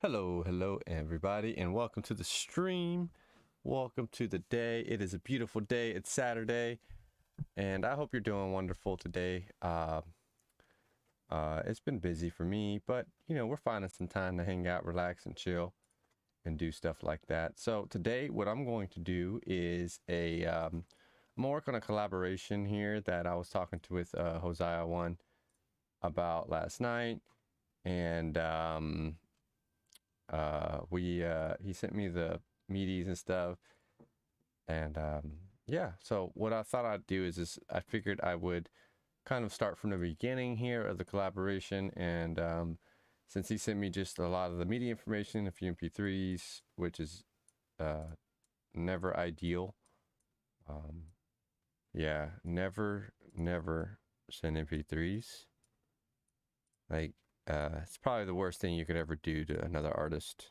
Hello, everybody, and welcome to the stream. Welcome to the day. It is a beautiful day. It's Saturday, and I hope you're doing wonderful today. It's been busy for me, but we're finding some time to hang out, relax, and chill, and do stuff like that. So today, what I'm going to do is I'm gonna work on a collaboration here that I was talking to with Josiah1 about last night, and he sent me the MIDIs and stuff, and yeah. So what I thought I'd do is I figured I would kind of start from the beginning here of the collaboration, and since he sent me just a lot of the MIDI information, a few MP3s, which is never ideal. Yeah, never send MP3s. Like, it's probably the worst thing you could ever do to another artist.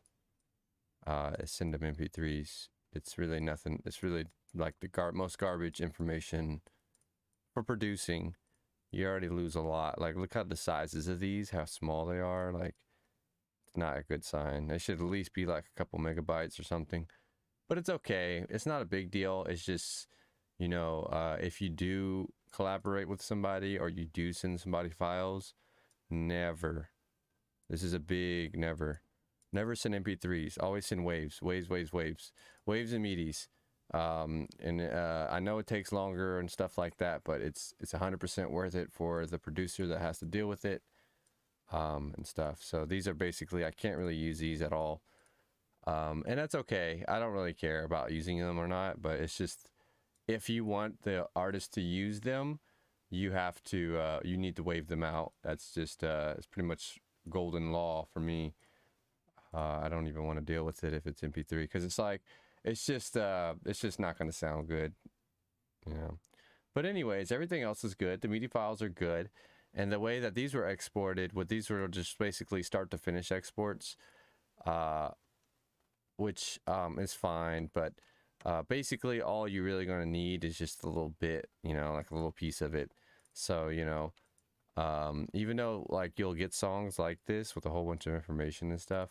Is send them MP3s. It's really nothing. It's really like the most garbage information for producing. You already lose a lot. Like, look at the sizes of these, how small they are. Like, it's not a good sign. They should at least be like a couple megabytes or something. But it's okay. It's not a big deal. It's just, if you do collaborate with somebody or you do send somebody files, never. This is a big never. Never send MP3s. Always send waves and MIDIs. I know it takes longer and stuff like that, but it's 100% worth it for the producer that has to deal with it, and stuff. So these are basically, I can't really use these at all, and that's okay. I don't really care about using them or not, but it's just, if you want the artist to use them, you have to you need to wave them out. That's just it's pretty much golden law for me. I don't even want to deal with it if it's MP3, because it's like, it's just not going to sound good, But anyways, everything else is good. The MIDI files are good, and the way that these were exported, these were just basically start to finish exports, which is fine. But basically, all you're really going to need is just a little bit, like a little piece of it. So even though like you'll get songs like this with a whole bunch of information and stuff,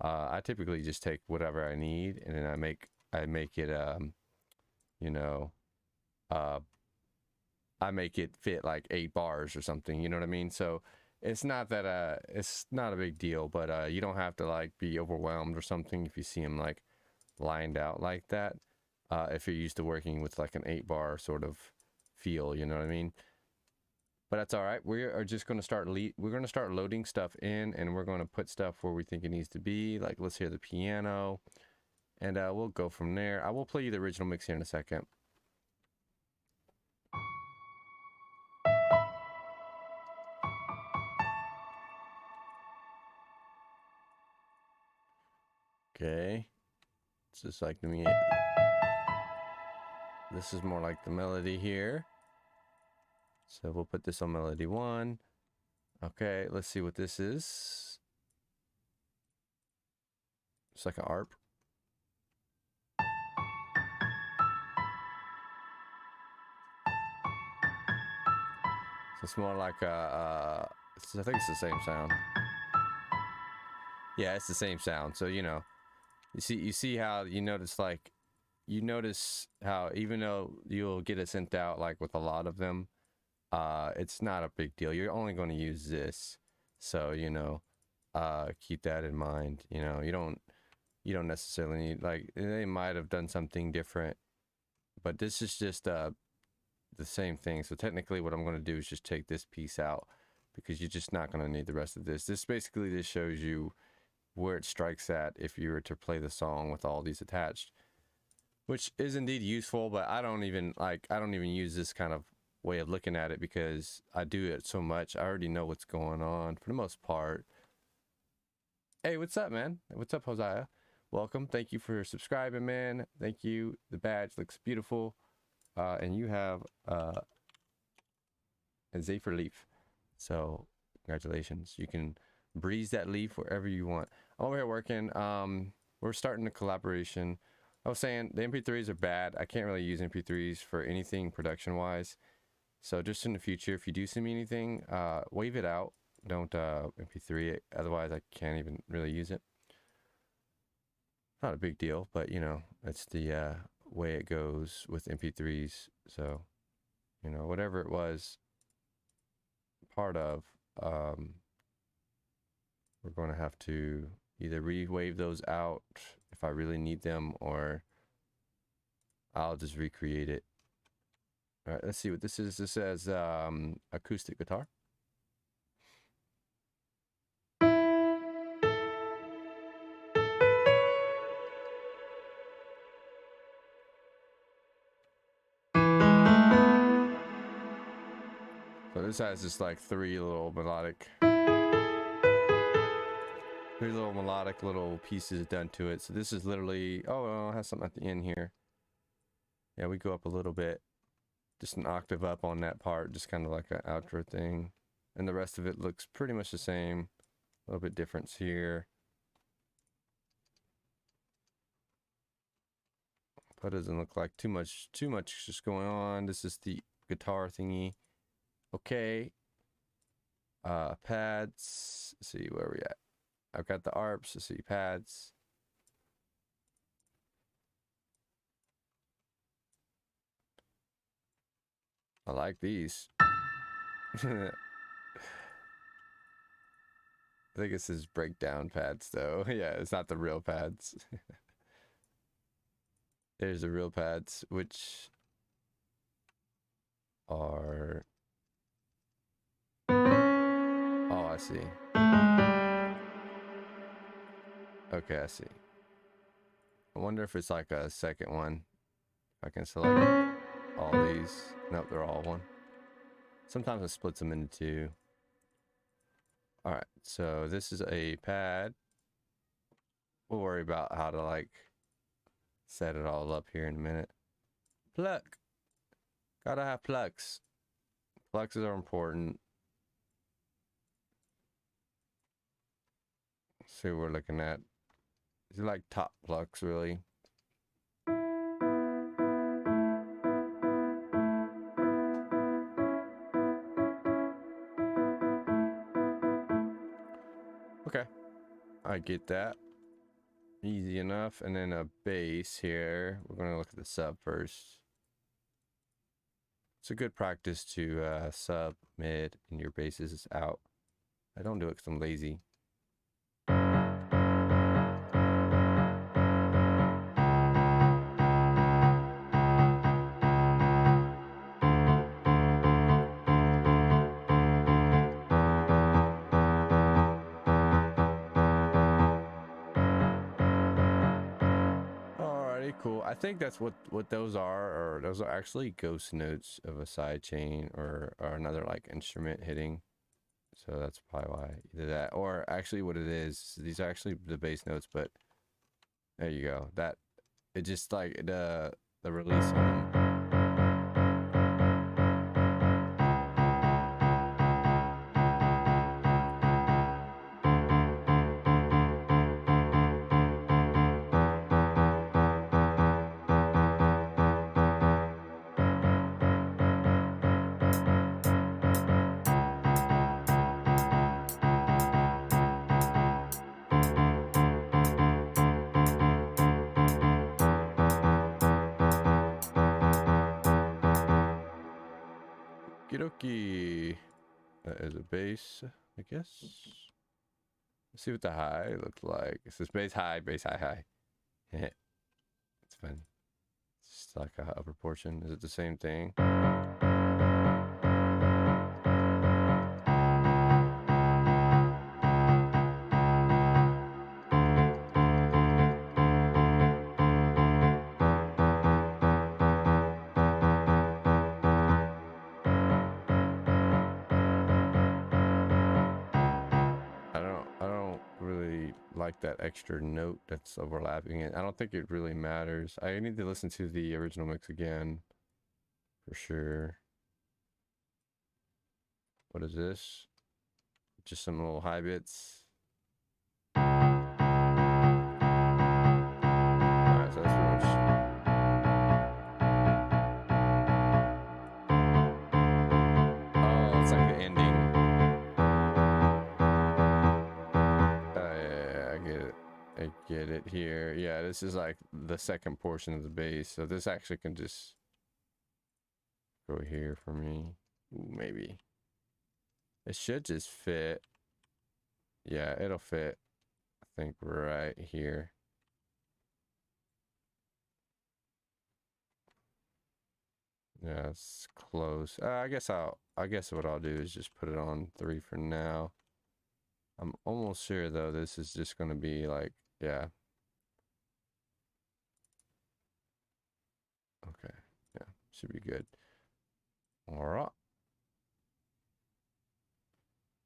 I typically just take whatever I need, and then I make it I make it fit like 8 bars or something, you know what I mean? So it's not a big deal, but you don't have to like be overwhelmed or something if you see them like lined out like that, if you're used to working with like an 8-bar sort of feel, you know what I mean? But that's all right. We are just going to start loading stuff in, and we're going to put stuff where we think it needs to be. Like, let's hear the piano, and we'll go from there. I will play you the original mix here in a second. Okay. It's just like this is more like the melody here. So we'll put this on melody 1. Okay, let's see what this is. It's like an ARP. So it's more like I think it's the same sound. Yeah, it's the same sound. So you see how you notice how even though you'll get it sent out like with a lot of them, it's not a big deal. You're only going to use this, so keep that in mind. You don't necessarily need, like, they might have done something different, but this is just the same thing. So technically what I'm going to do is just take this piece out, because you're just not going to need the rest of this. This shows you where it strikes at if you were to play the song with all these attached, which is indeed useful, but I don't even use this kind of way of looking at it, because I do it so much. I already know what's going on for the most part. Hey, what's up, man? What's up, Josiah? Welcome. Thank you for subscribing, man. Thank you. The badge looks beautiful. And you have a Zephyr leaf. So congratulations. You can breeze that leaf wherever you want. I'm over here working. We're starting a collaboration. I was saying the MP3s are bad. I can't really use MP3s for anything production wise. So just in the future, if you do send me anything, wave it out. Don't MP3 it. Otherwise, I can't even really use it. Not a big deal, but you know, it's the way it goes with MP3s. So, you know, whatever it was part of, we're going to have to either re-wave those out if I really need them, or I'll just recreate it. All right, let's see what this is. This says acoustic guitar. So this has just like three little melodic little pieces done to it. So this is literally, oh, it has something at the end here. Yeah, we go up a little bit, just an octave up on that part, just kind of like an outro thing. And the rest of it looks pretty much the same. A little bit difference here. But it doesn't look like too much just going on. This is the guitar thingy. Okay. Pads. Let's see where we at. I've got the ARPs. Let's see, pads. I like these. I think this is breakdown pads though. Yeah, it's not the real pads. There's the real pads, which are... Oh, I see. Okay, I see. I wonder if it's like a second one. If I can select all these. Nope, they're all one. Sometimes it splits them into two. Alright, so this is a pad. We'll worry about how to like set it all up here in a minute. Pluck. Gotta have plucks. Plucks are important. Let's see what we're looking at. These are like top plucks, really. Okay, I get that. Easy enough. And then a bass here. We're going to look at the sub first. It's a good practice to sub mid and your basses out. I don't do it because I'm lazy. Cool. I think that's what those are, or those are actually ghost notes of a side chain or another like instrument hitting. So that's probably why, either that or actually what it is. These are actually the bass notes, but there you go. That it just like the release on them. Okie. That is a bass, I guess. Let's see what the high looks like. It says bass high, high. It's fun. It's just like a upper portion. Is it the same thing? Like that extra note that's overlapping it. I don't think it really matters. I need to listen to the original mix again for sure. What is this? Just some little high bits. Alright, so that's pretty much... Oh, it's like the ending. I get it here. Yeah, this is like the second portion of the base. So this actually can just go here for me. Ooh, maybe. It should just fit. Yeah, it'll fit. I think right here. Yeah, it's close. I guess what I'll do is just put it on 3 for now. I'm almost sure though this is just gonna be like, yeah. Okay, yeah, should be good. All right.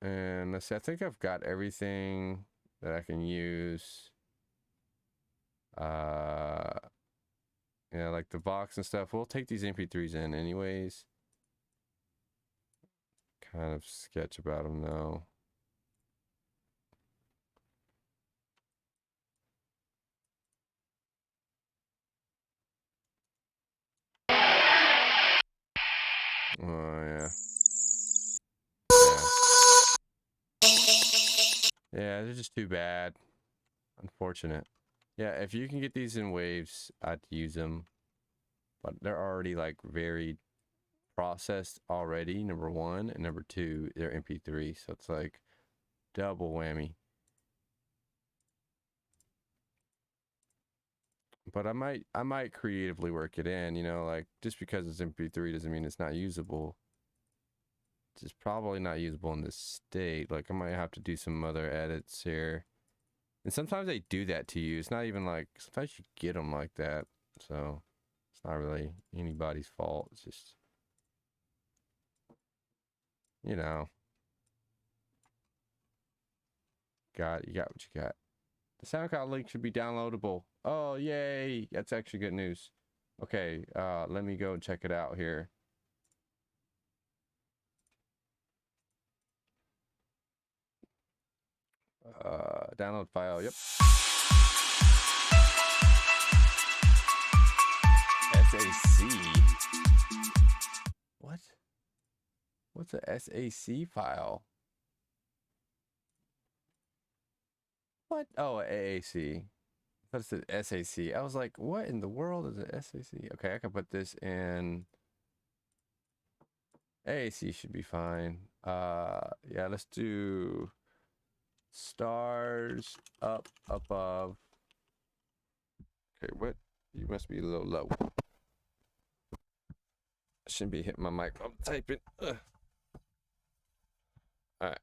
And let's see, I think I've got everything that I can use. Yeah, like the box and stuff. We'll take these MP3s in anyways. Kind of sketch about them though. Oh yeah. Yeah, they're just too bad. Unfortunate. Yeah, if you can get these in waves, I'd use them. But they're already like very processed already, number 1. And number 2, they're MP3. So it's like double whammy. But I might creatively work it in, you know, like just because it's MP3 doesn't mean it's not usable. It's just probably not usable in this state. Like I might have to do some other edits here. And sometimes they do that to you. It's not even like, sometimes you get them like that. So it's not really anybody's fault. It's just, you know, you got what you got. The SoundCloud link should be downloadable. Oh, yay. That's actually good news. Okay, let me go and check it out here. Download file, yep. SAC. What? What's a SAC file? What? Oh, AAC. That's the SAC. I was like, what in the world is an SAC? Okay, I can put this in. AAC should be fine. Yeah, let's do stars up above. Okay, what? You must be a little low. I shouldn't be hitting my mic. I'm typing. All right.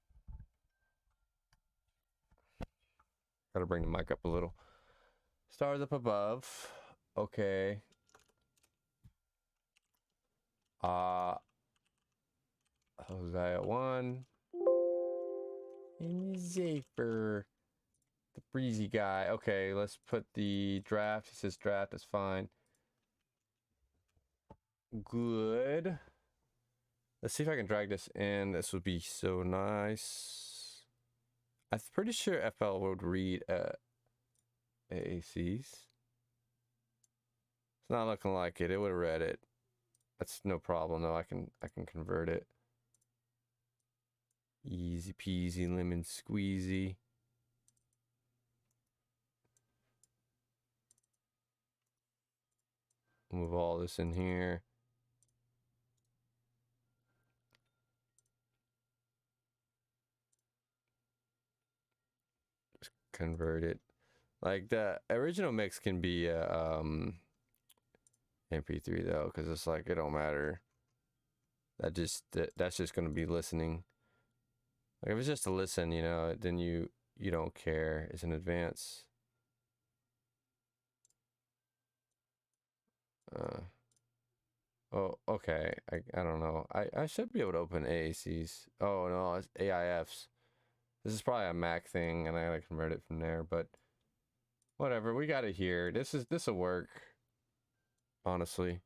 Gotta bring the mic up a little. Stars up above. Okay. Josiah1. And Zafer. The breezy guy. Okay, let's put the draft. It says draft is fine. Good. Let's see if I can drag this in. This would be so nice. I'm pretty sure FL would read AACs. It's not looking like it. It would have read it. That's no problem though. I can convert it. Easy peasy lemon squeezy. Move all this in here. Just convert it. Like the original mix can be MP3 though, because it's like it don't matter. That's just gonna be listening. Like if it's just a listen, you know, then you don't care. It's in advance. Oh, okay. I don't know. I should be able to open AACs. Oh no, it's AIFs. This is probably a Mac thing, and I gotta convert it from there. But whatever, we got it here. This will work. Honestly.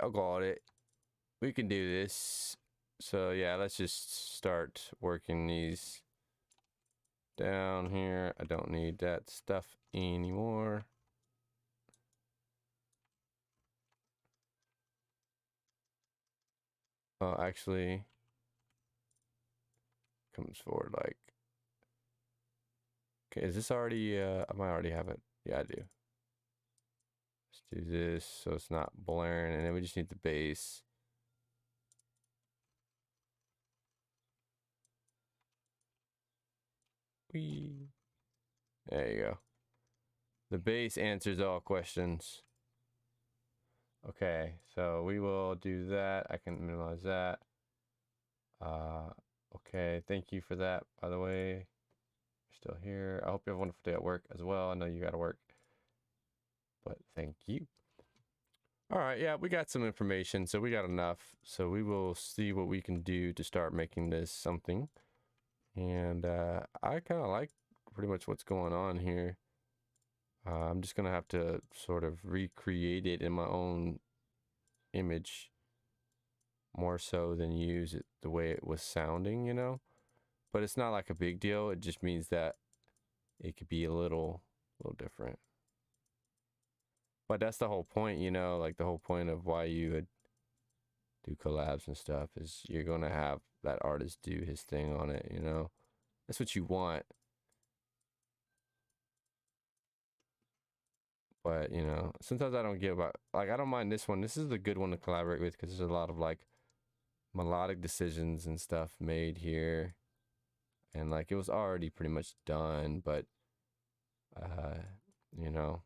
I got it. We can do this. So yeah, let's just start working these down here. I don't need that stuff anymore. Oh, actually, comes forward like. Okay, is this already? I might already have it. Yeah, I do. Let's do this so it's not blaring, and then we just need the bass. Whee. There you go. The bass answers all questions. Okay, so we will do that. I can minimize that. Okay, thank you for that, by the way. You're still here. I hope you have a wonderful day at work as well. I know you gotta work, but thank you. All right, yeah, we got some information, so we got enough. So we will see what we can do to start making this something. And I kind of like pretty much what's going on here. I'm just gonna have to sort of recreate it in my own image more so than use it the way it was sounding, you know? But it's not like a big deal. It just means that it could be a little different. But that's the whole point, you know, like the whole point of why you would do collabs and stuff is you're going to have that artist do his thing on it, you know? That's what you want. But, you know, sometimes I don't get about, like, I don't mind this one. This is the good one to collaborate with because there's a lot of, like, melodic decisions and stuff made here. And, like, it was already pretty much done, but, you know,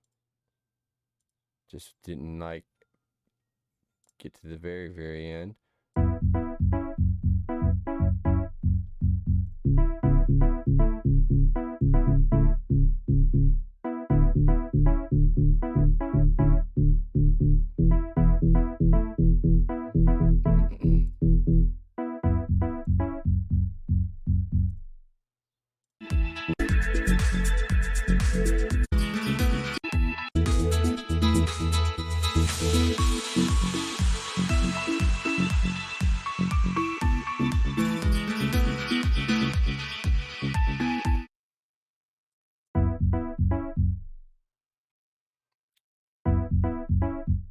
just didn't, like, get to the very, very end.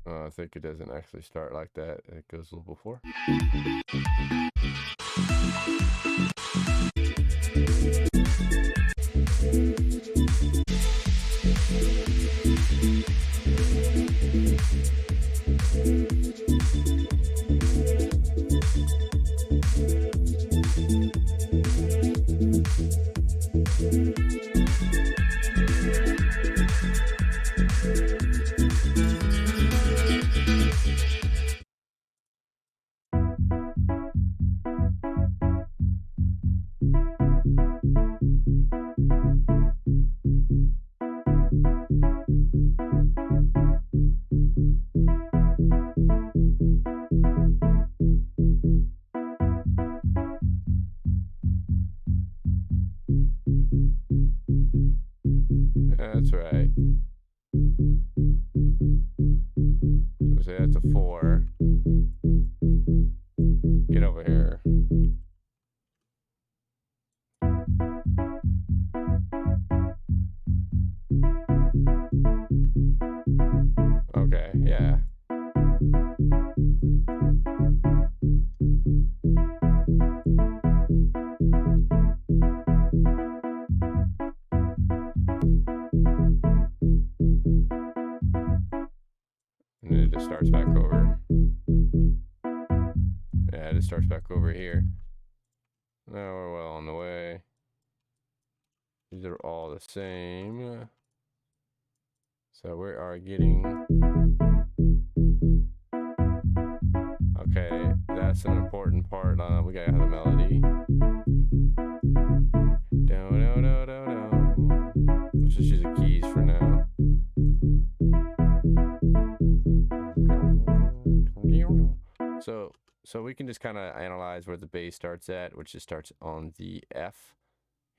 I think it doesn't actually start like that. It goes a little before. That's right. So say that's a 4. Get over here. Okay, yeah. And then it just starts back over. Yeah, it just starts back over here. Now we're well on the way. These are all the same. So we are getting... Okay, that's an important part. We gotta have the melody. Let's just use the keys for now. So we can just kind of analyze where the bass starts at, which just starts on the F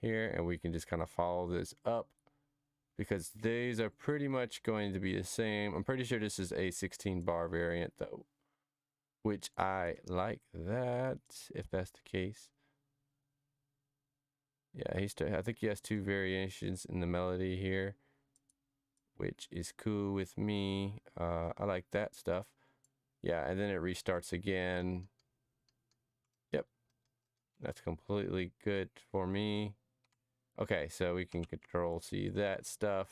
here, and we can just kind of follow this up because these are pretty much going to be the same. I'm pretty sure this is a 16 bar variant though, which I like that, if that's the case. Yeah, I think he has 2 variations in the melody here, which is cool with me. I like that stuff. Yeah, and then it restarts again. Yep, that's completely good for me. Okay, so we can Control C that stuff.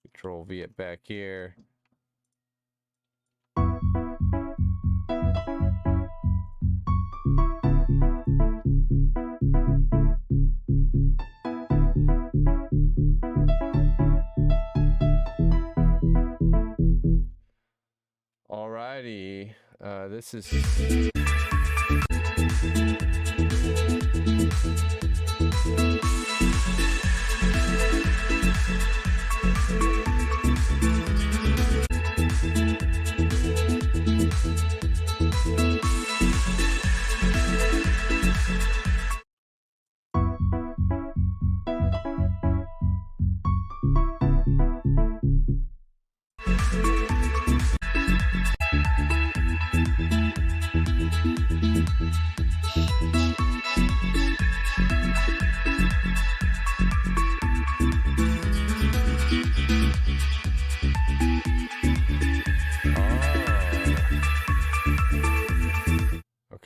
Control V it back here. Alrighty, this is...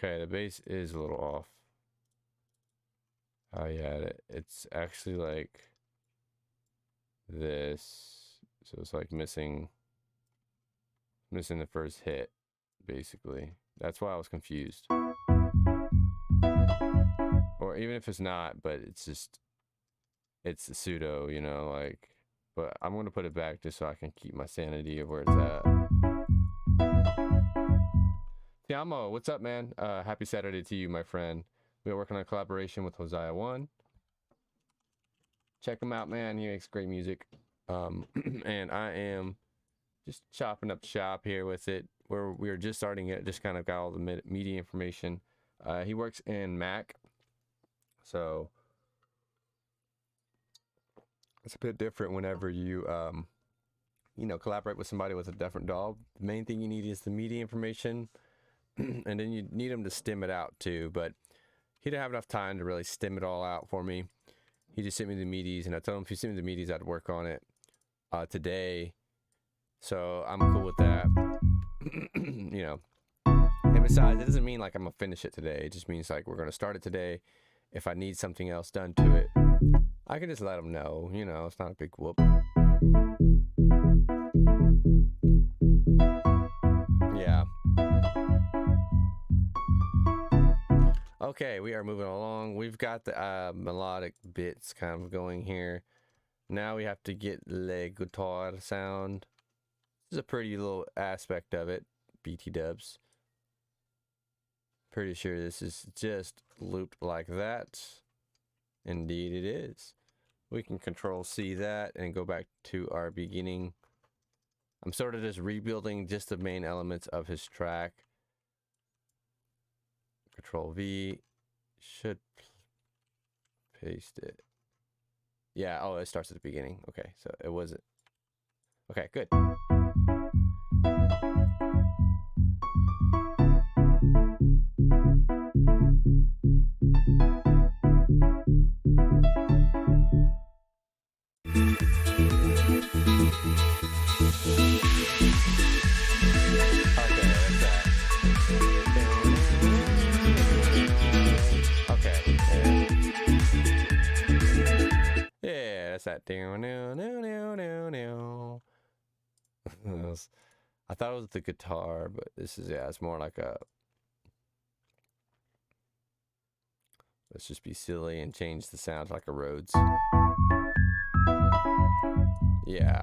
Okay, the bass is a little off. Oh yeah, it's actually like this. So it's like missing the first hit, basically. That's why I was confused. Or even if it's not, but it's just, it's a pseudo, you know, like, but I'm going to put it back just so I can keep my sanity of where it's at. Tiamo, what's up, man? Happy Saturday to you, my friend. We are working on a collaboration with Josiah1. Check him out, man. He makes great music. And I am just chopping up shop here with it. We're just starting it. Just kind of got all the media information. He works in Mac, so it's a bit different whenever you you know, collaborate with somebody with a different DAW. The main thing you need is the media information, and then you need him to stem it out too. But he didn't have enough time to really stem it all out for me. He just sent me the MIDIs, and I told him if he sent me the MIDIs, I'd work on it today. So I'm cool with that. You know, and besides, it doesn't mean like I'm gonna finish it today. It just means like we're gonna start it today. If I need something else done to it, I can just let him know. You know, it's not a big whoop. Yeah. Okay, we are moving along. We've got the melodic bits kind of going here. Now we have to get le guitar sound. This is a pretty little aspect of it. BT dubs. Pretty sure this is just looped like that. Indeed it is. We can Control C that and go back to our beginning. I'm sort of just rebuilding just the main elements of his track. Control V. Should paste it. Yeah, oh, it starts at the beginning. Okay, so it wasn't. Okay, good. That I thought it was the guitar, but this is, yeah, it's more like a, let's just be silly and change the sound to like a Rhodes. Yeah.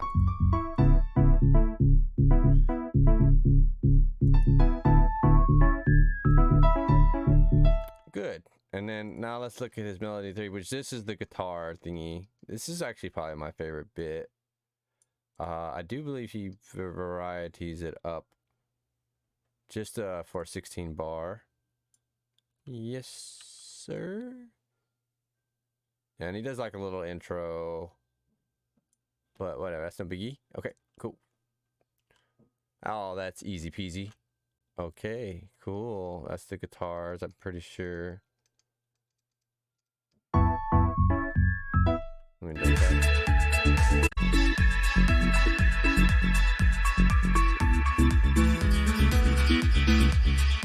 And then now let's look at his melody 3, which this is the guitar thingy. This is actually probably my favorite bit. I do believe he varieties it up just for 16 bar. Yes, sir. And he does like a little intro, but whatever, that's no biggie. Okay, cool. Oh, that's easy peasy. Okay, cool. That's the guitars, I'm pretty sure. Let me double check.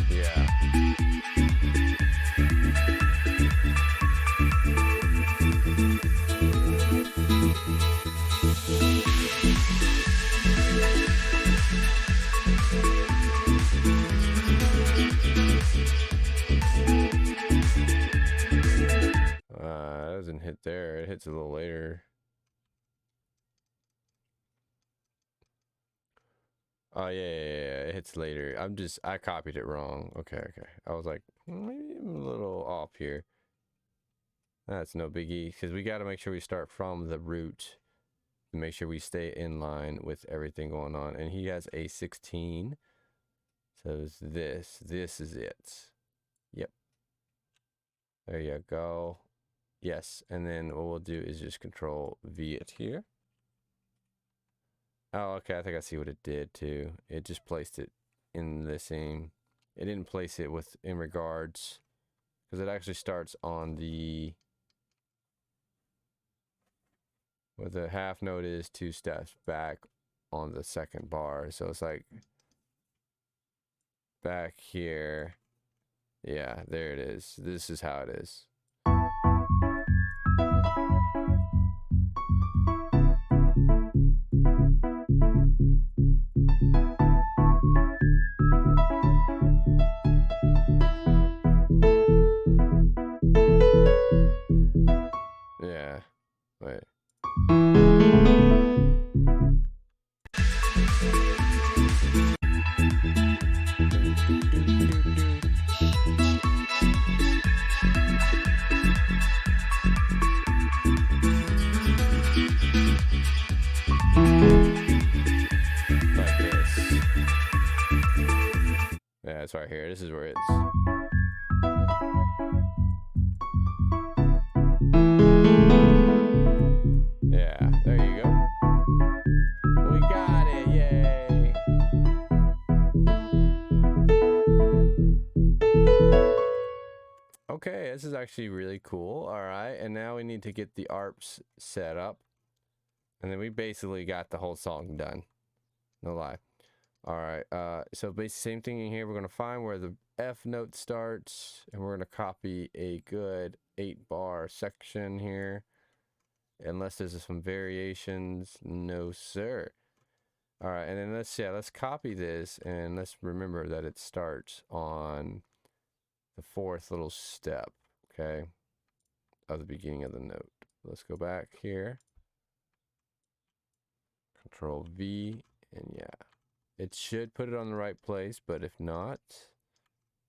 Yeah. It doesn't hit there. It hits a little later. Oh, yeah. It hits later. I copied it wrong. Okay. I was like, maybe I'm a little off here. That's no biggie, because we got to make sure we start from the root to make sure we stay in line with everything going on. And he has a 16. So it's this. This is it. Yep. There you go. Yes. And then what we'll do is just control V it here. Oh, okay. I think I see what it did too. It just placed it in the same. It didn't place it in regards, because it actually starts on the. Where the half note is 2 steps back on the second bar. So it's like back here. Yeah, there it is. This is how it is. Yeah, wait. Like this. Yeah, it's right here. This is where it's. Yeah, there you go. We got it, yay! Okay, this is actually really cool. All right, and now we need to get the ARPs set up. And then we basically got the whole song done. No lie. All right, so basically same thing in here. We're going to find where the F note starts, and we're going to copy a good 8-bar section here. Unless there's some variations, no sir. All right, and then let's copy this, and let's remember that it starts on the 4th little step, okay, of the beginning of the note. Let's go back here. Control V, and yeah, it should put it on the right place, but if not,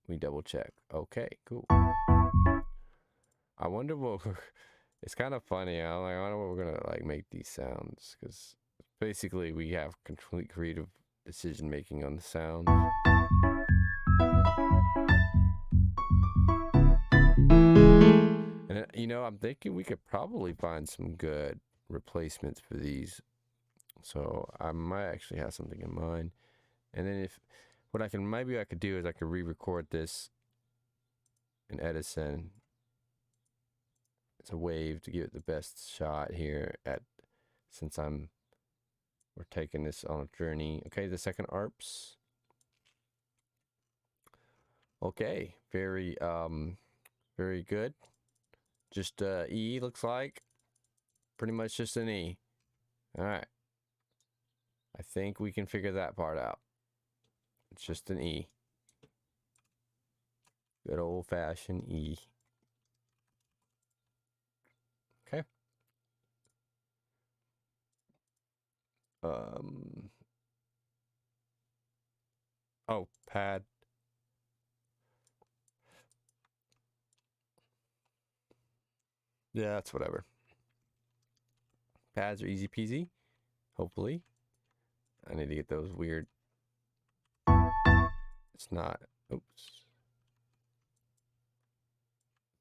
we double check. Okay, cool. I wonder what it's kind of funny. I wonder what we're gonna like make these sounds, because basically we have complete creative decision making on the sound. And you know, I'm thinking we could probably find some good replacements for these. So I might actually have something in mind. And then maybe I could do is I could re-record this in Edison. It's a wave to give it the best shot here since we're taking this on a journey. Okay, the second ARPs. Okay, very good. Just E looks like. Pretty much just an E. All right. I think we can figure that part out. It's just an E. Good old-fashioned E. Okay. Oh, pad. Yeah, it's whatever. Pads are easy peasy. Hopefully. I need to get those weird. It's not. Oops.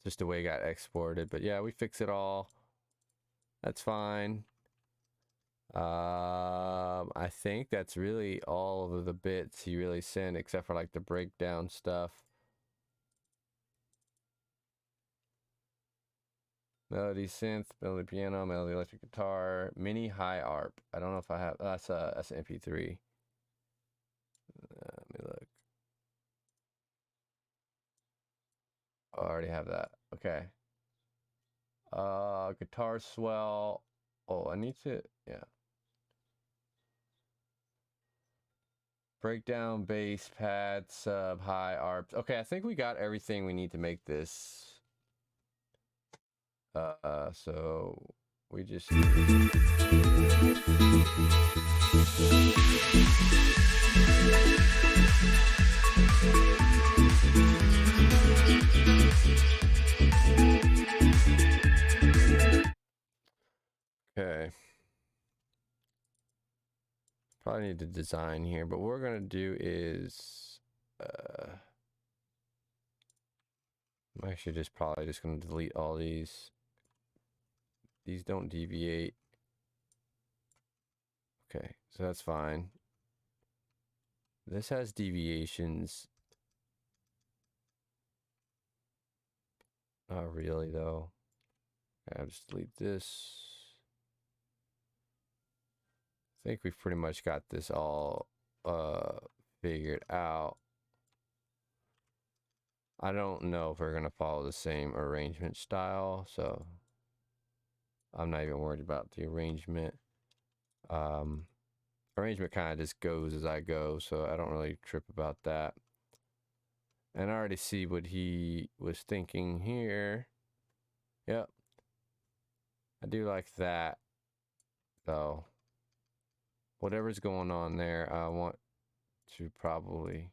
Just the way it got exported. But yeah, we fix it all. That's fine. I think that's really all of the bits he really sent, except for like the breakdown stuff. Melody synth, melody piano, melody electric guitar, mini high arp. I don't know if I have. That's an MP3. Let me look. Oh, I already have that. Okay. Guitar swell. Oh, I need to. Yeah. Breakdown, bass, pad, sub, high, arp. Okay, I think we got everything we need to make this. So we just. Okay. Probably need to design here, but what we're gonna do is I'm actually probably just gonna delete all these. These don't deviate. Okay, so that's fine. This has deviations. Not really though. Okay, I'll just delete this. I think we've pretty much got this all figured out. I don't know if we're gonna follow the same arrangement style, so I'm not even worried about the arrangement. Arrangement kind of just goes as I go, so I don't really trip about that. And I already see what he was thinking here. Yep. I do like that, though. Whatever's going on there, I want to probably...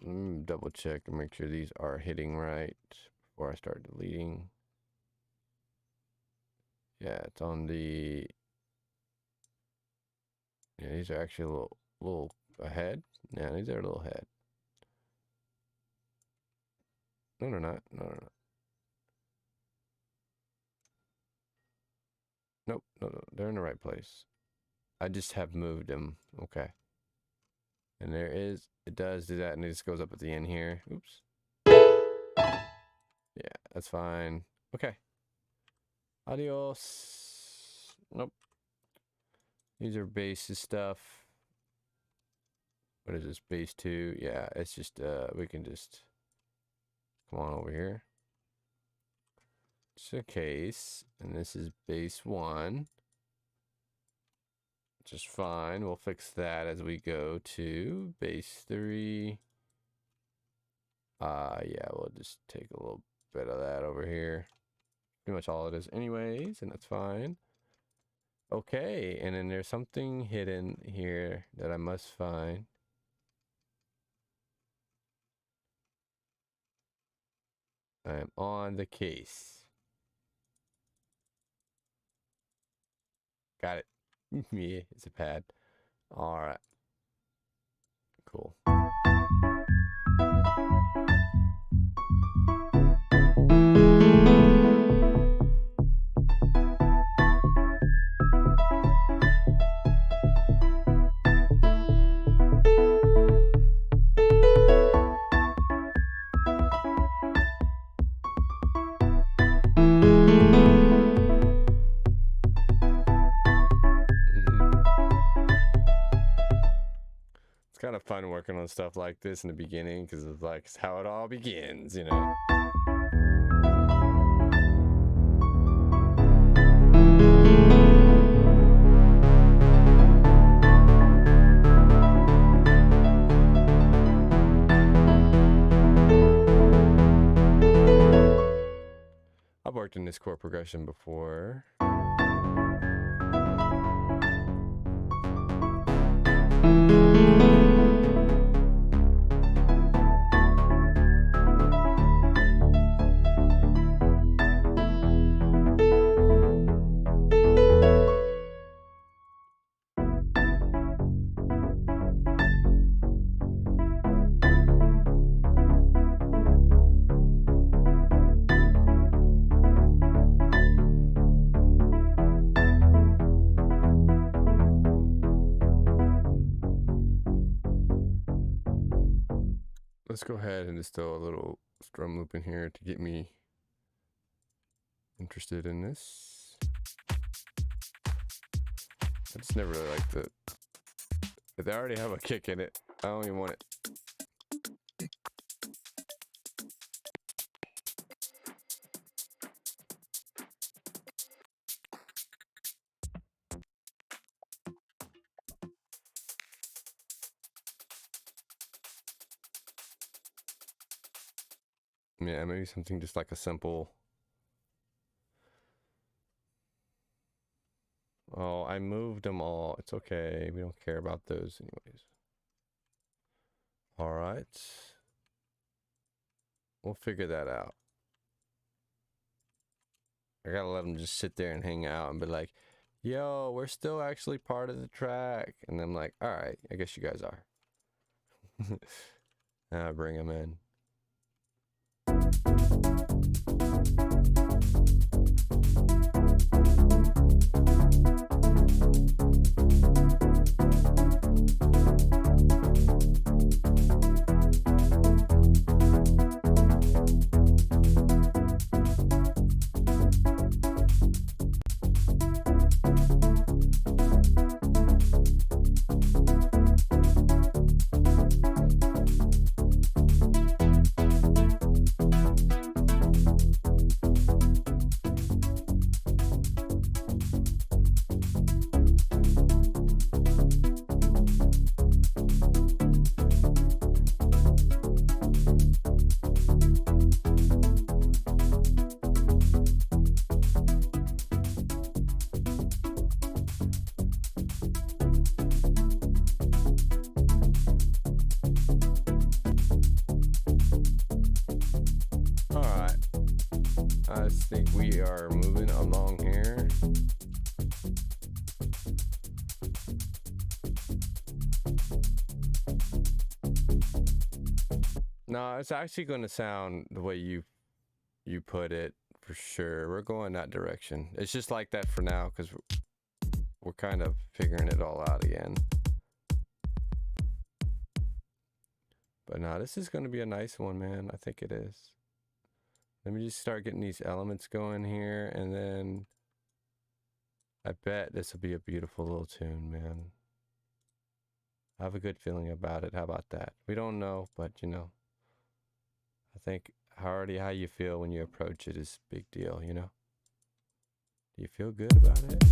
Let me double check and make sure these are hitting right before I start deleting. Yeah, it's on the... Yeah, these are actually a little ahead. Yeah, these are a little ahead. No, they're not. No, they're not. Nope, no, they're in the right place. I just have moved them. Okay. And there is, it does do that, and it just goes up at the end here. Oops. Yeah, that's fine. Okay. Adios. Nope. These are bases stuff. What is this? Base 2? Yeah, it's just, we can just come on over here. Just a case. And this is base 1. Just fine. We'll fix that as we go to base 3. Yeah, we'll just take a little bit of that over here. Pretty much all it is anyways, and that's fine. Okay, and then there's something hidden here that I must find. I'm on the case. Got it. Yeah, it's a pad. All right. Cool. Kind of fun working on stuff like this in the beginning because it's like it's how it all begins, you know. I've worked in this chord progression before. Let's go ahead and just throw a little drum loop in here to get me interested in this. I just never really liked the... They already have a kick in it. I don't even want it. Yeah, maybe something just like a simple... Oh, I moved them all. It's okay. We don't care about those anyways. All right. We'll figure that out. I gotta let them just sit there and hang out and be like, yo, we're still actually part of the track. And I'm like, all right, I guess you guys are. Bring them in. I think we are moving along here. No, it's actually going to sound the way you put it for sure. We're going that direction. It's just like that for now because we're kind of figuring it all out again. But no, this is going to be a nice one, man. I think it is. Let me just start getting these elements going here, and then I bet this will be a beautiful little tune, man. I have a good feeling about it. How about that? We don't know, but you know, I think already how you feel when you approach it is a big deal, you know? Do you feel good about it?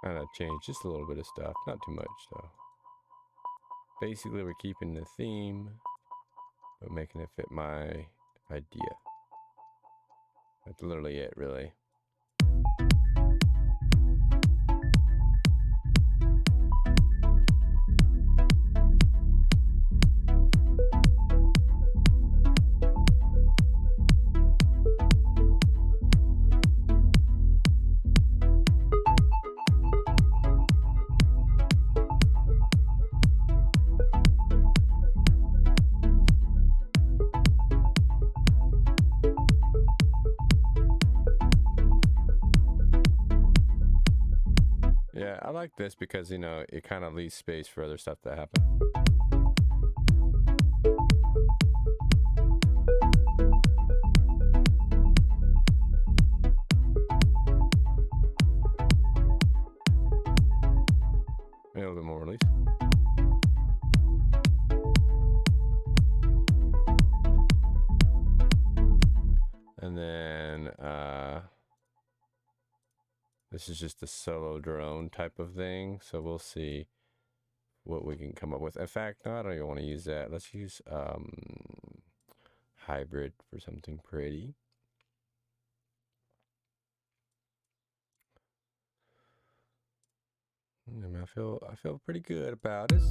kind of change just a little bit of stuff. Not too much, though. Basically, we're keeping the theme, but making it fit my idea. That's literally it, really. Yeah, I like this because, you know, it kind of leaves space for other stuff to happen. Maybe a little bit more release. And then, this is just a solo drone type of thing, so we'll see what we can come up with. In fact, no, I don't even want to use that. Let's use hybrid for something pretty. I feel pretty good about it.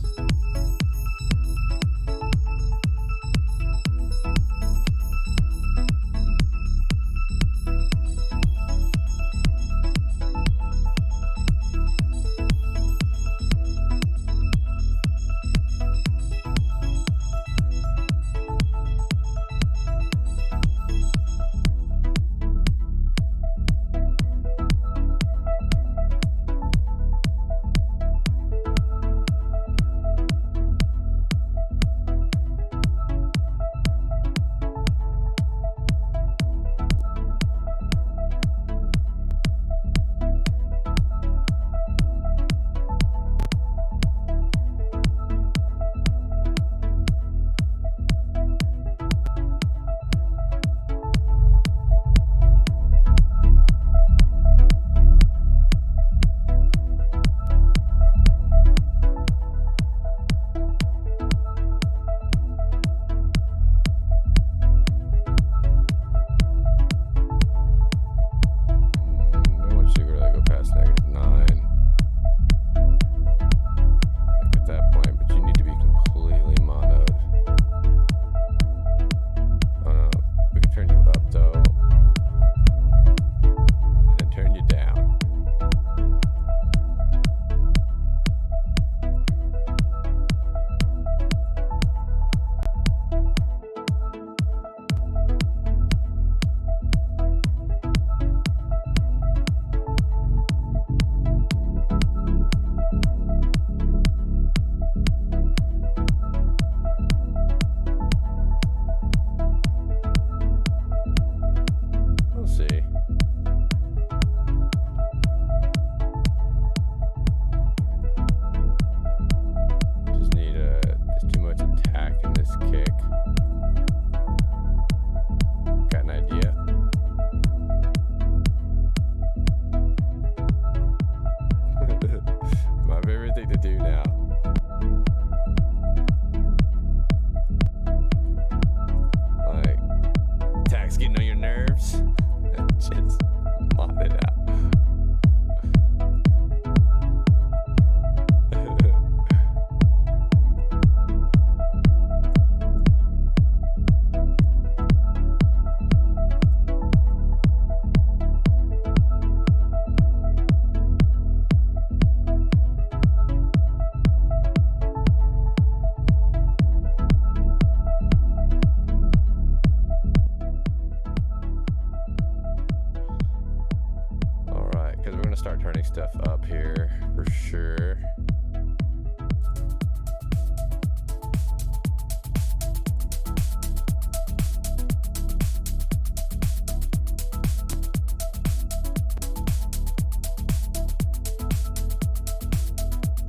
Start turning stuff up here for sure.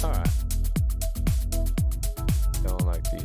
All right. Don't like these.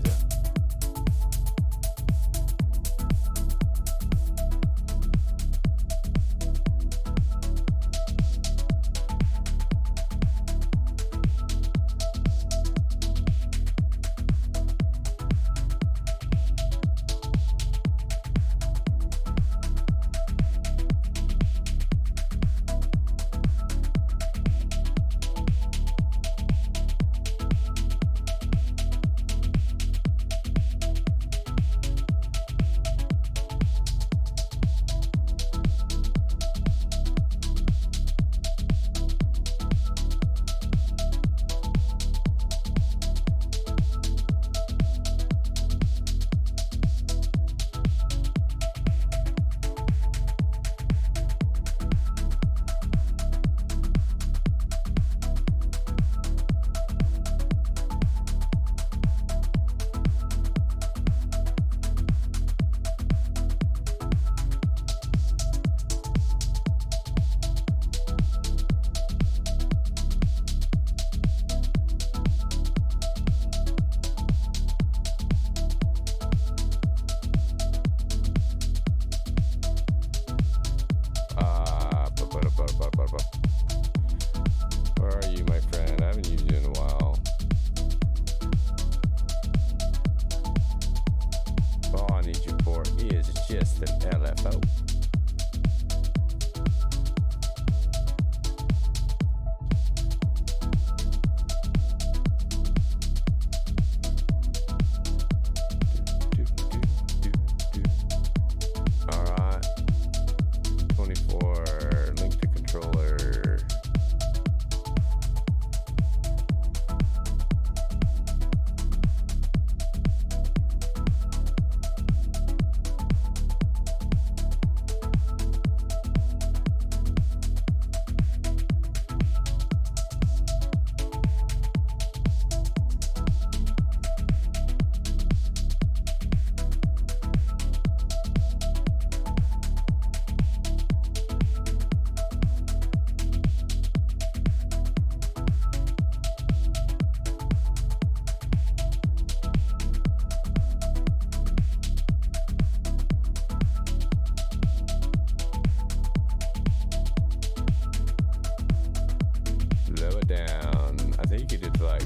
like,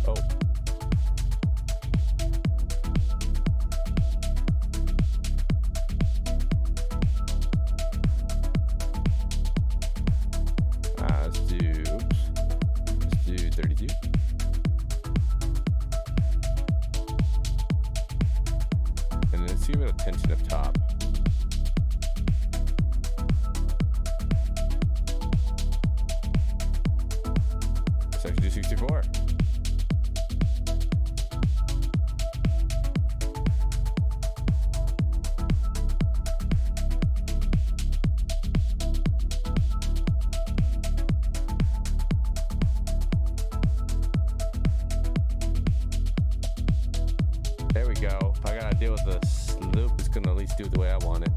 oh. Let's do 32. And then let's give it a tension up top. Let's actually do 64. There we go. If I gotta deal with this loop, it's gonna at least do it the way I want it.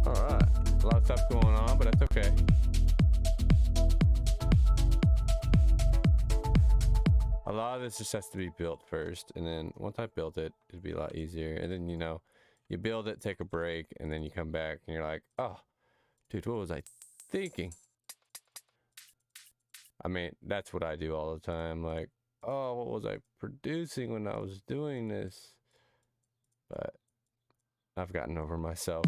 Alright. A lot of stuff going on, but that's okay. A lot of this just has to be built first, and then once I built it, it'd be a lot easier. And then, you know, you build it, take a break, and then you come back and you're like, oh, dude, what was I thinking? I mean, that's what I do all the time. Like, oh, what was I producing when I was doing this? But I've gotten over myself.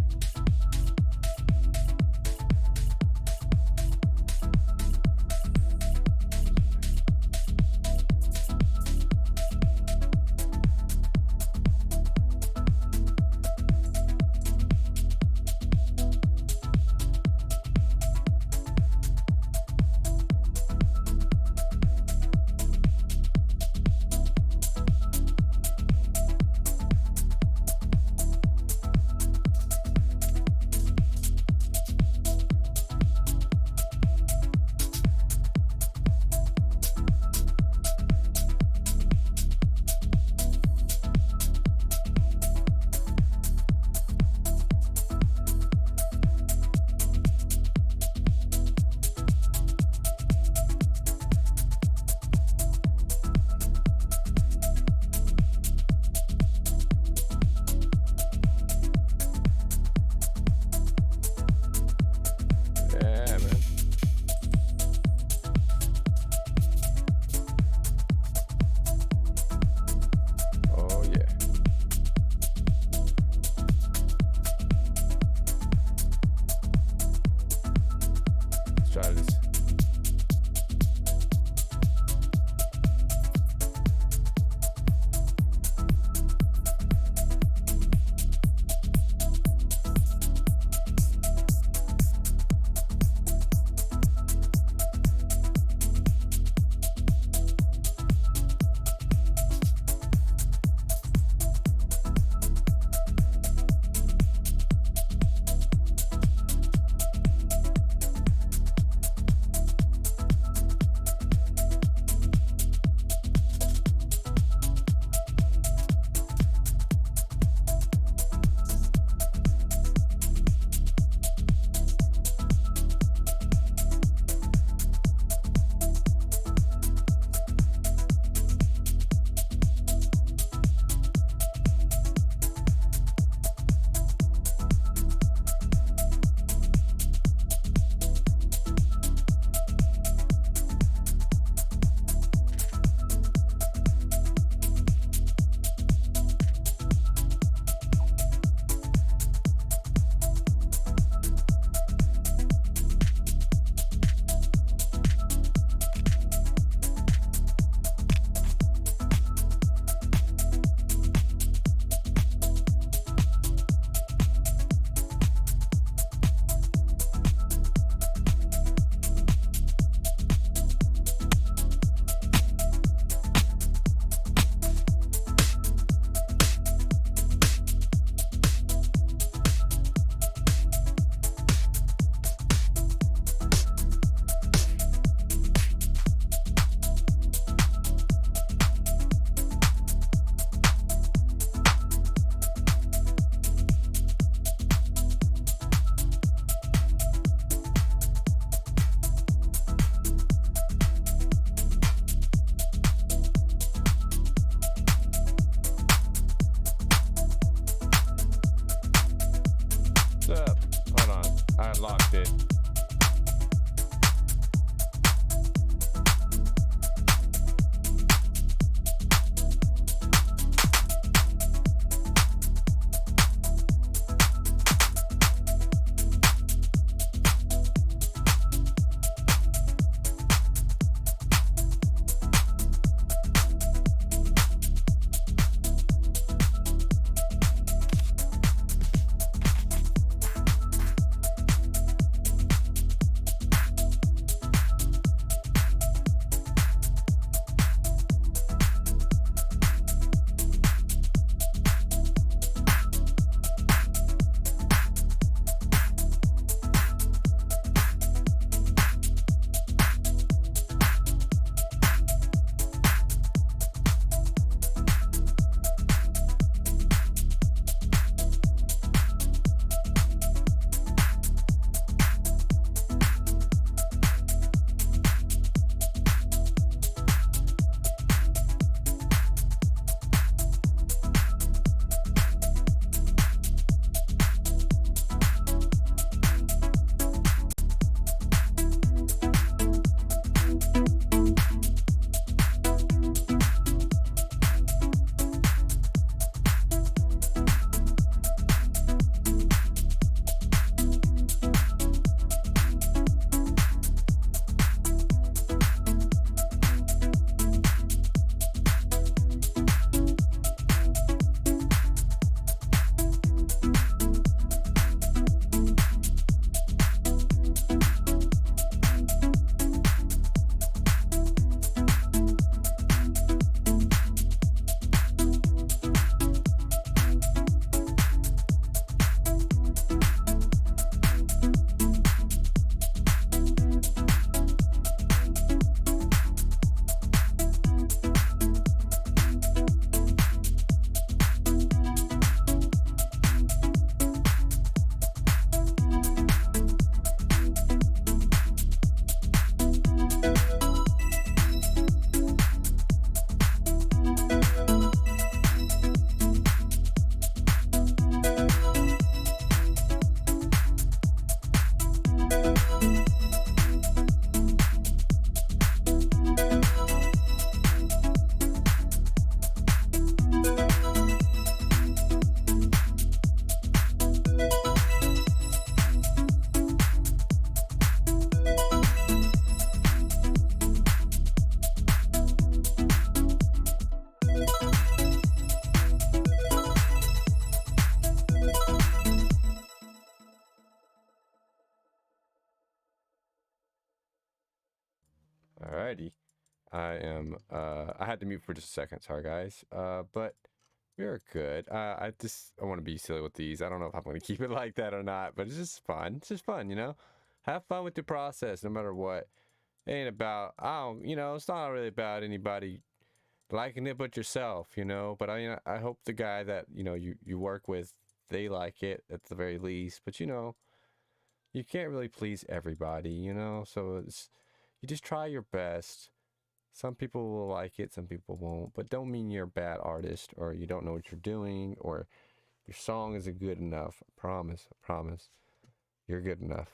Alrighty. I had to mute for just a second. Sorry, guys. But we're good. I want to be silly with these. I don't know if I'm going to keep it like that or not, but it's just fun. It's just fun, you know? Have fun with the process no matter what. It ain't about, it's not really about anybody liking it but yourself, you know? But I hope the guy that, you work with, they like it at the very least. But, you can't really please everybody, So you just try your best. Some people will like it, some people won't. But don't mean you're a bad artist or you don't know what you're doing or your song isn't good enough. I promise. You're good enough.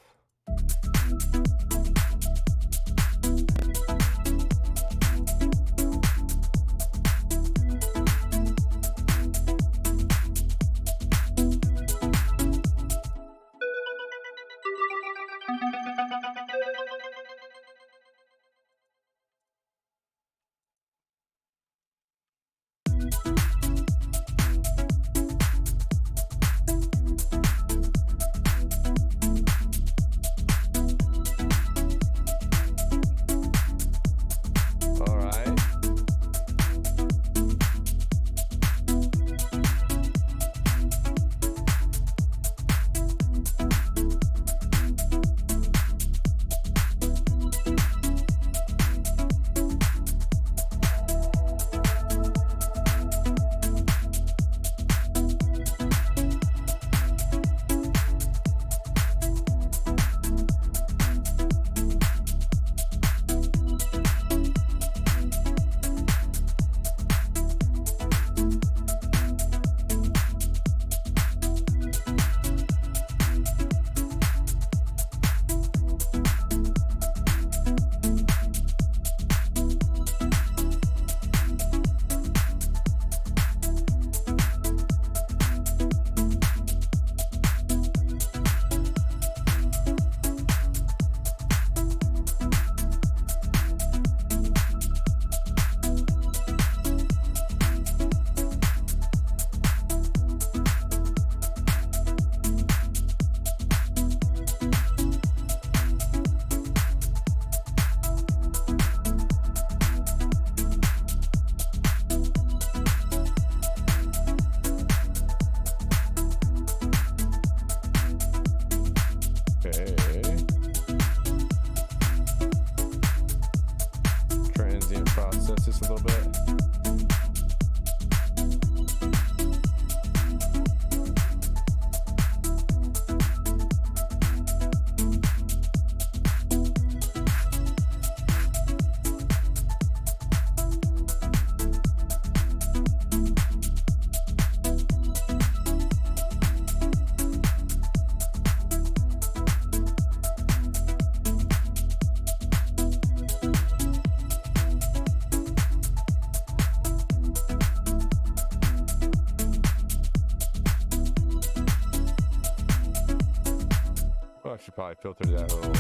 I should probably filter that a little.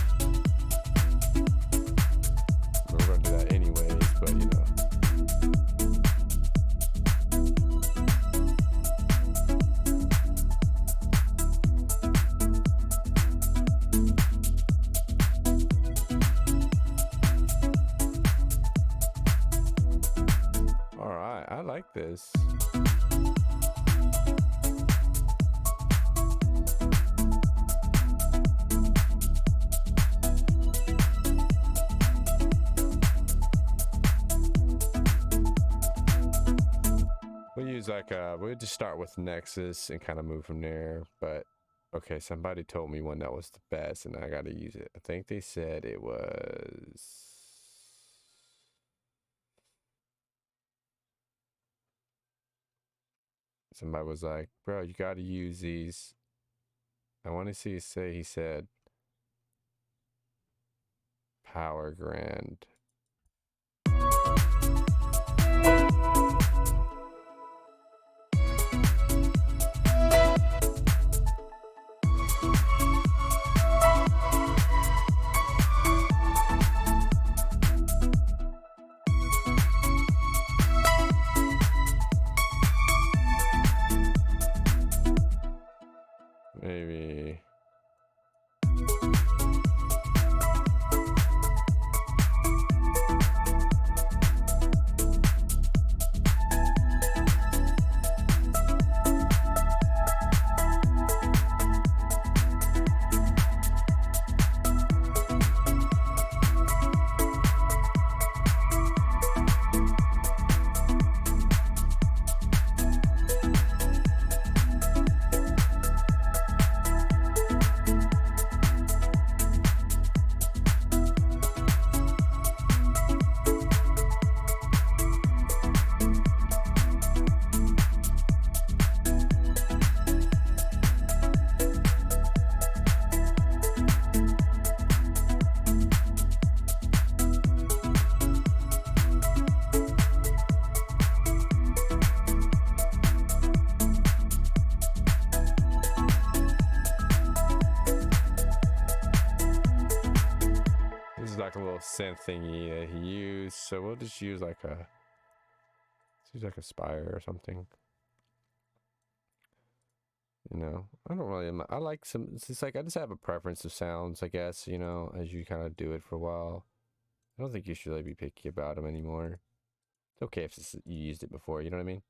We're going to do that anyways, but All right, I like this. We'll just start with Nexus and kind of move from there. But okay, somebody told me one that was the best and I got to use it. I think they said it was somebody was like, bro, you got to use these. I want to see you say, he said Power Grand. Maybe. like a little synth thingy that he used. So we'll just use like a Spire or something. You know, I don't really, I like some, it's just like, I just have a preference of sounds, I guess, you know, as you kind of do it for a while. I don't think you should really be picky about them anymore. It's okay if you used it before, you know what I mean?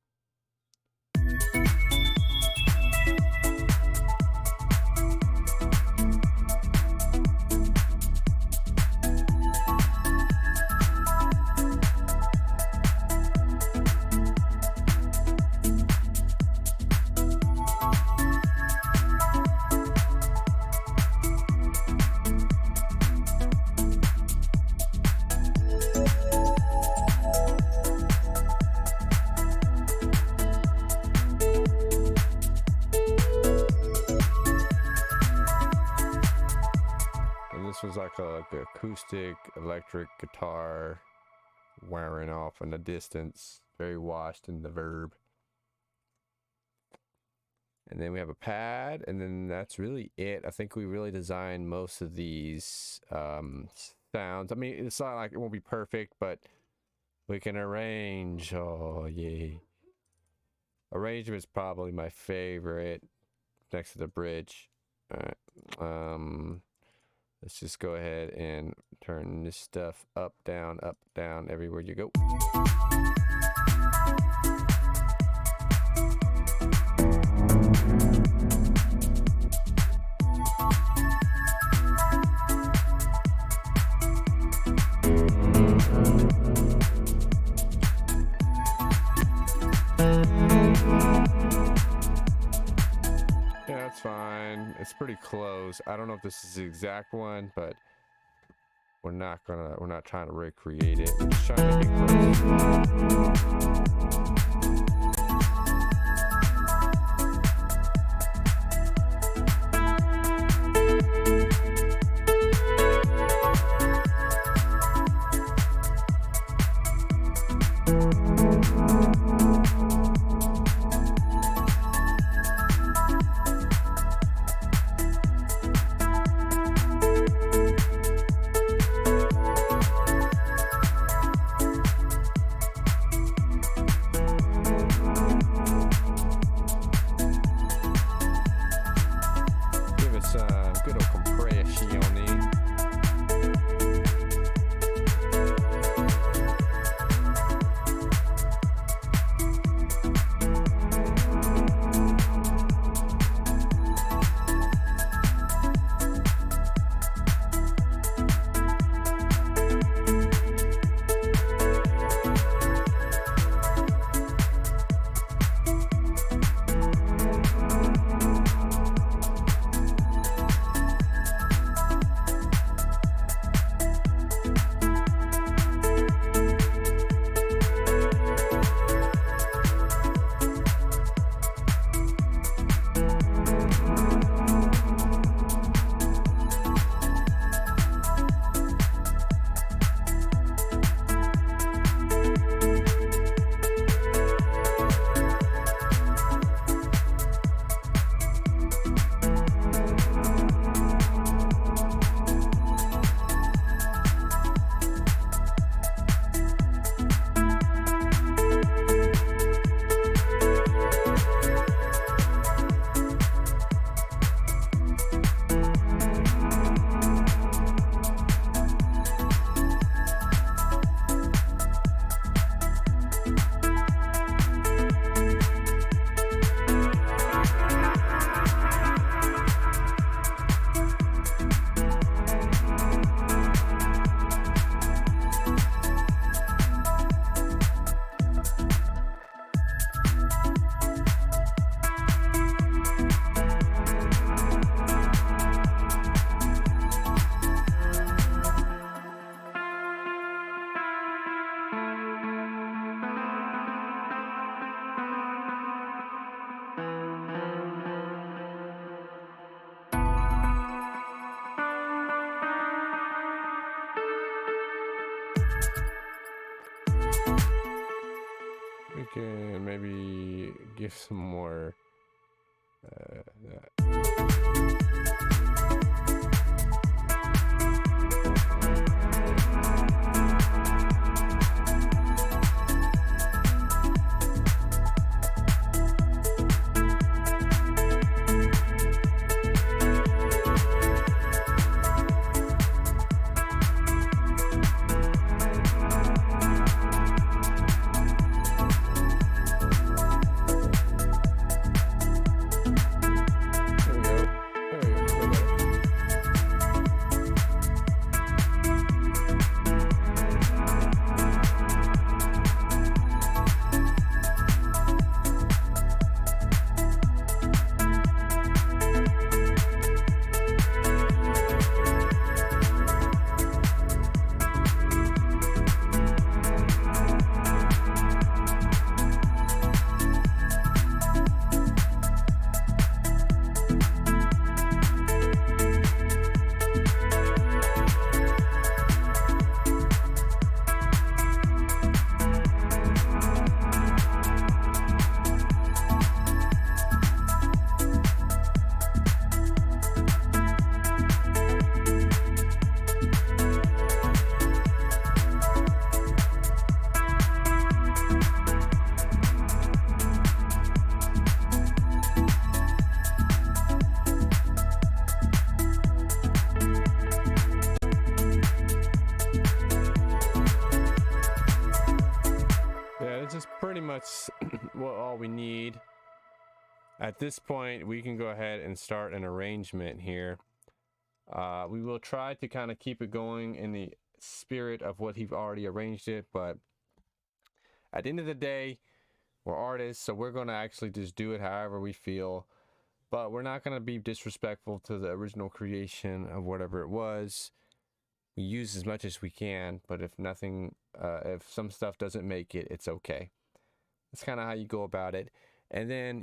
Like a acoustic electric guitar wearing off in the distance, very washed in the verb. And then we have a pad, and then that's really it. I think we really designed most of these sounds. I mean, it's not like it won't be perfect, but we can arrange. Oh yay. Arrangement's probably my favorite next to the bridge. Let's just go ahead and turn this stuff up, down, everywhere you go. That's fine. It's pretty close. I don't know if this is the exact one, but we're not trying to recreate it. We're just trying to make it close. can maybe give some more at this point, we can go ahead and start an arrangement here. We will try to kind of keep it going in the spirit of what he's already arranged it, but at the end of the day, we're artists, so we're going to actually just do it however we feel, but we're not going to be disrespectful to the original creation of whatever it was. We use as much as we can, but if some stuff doesn't make it, it's okay. That's kind of how you go about it. And then,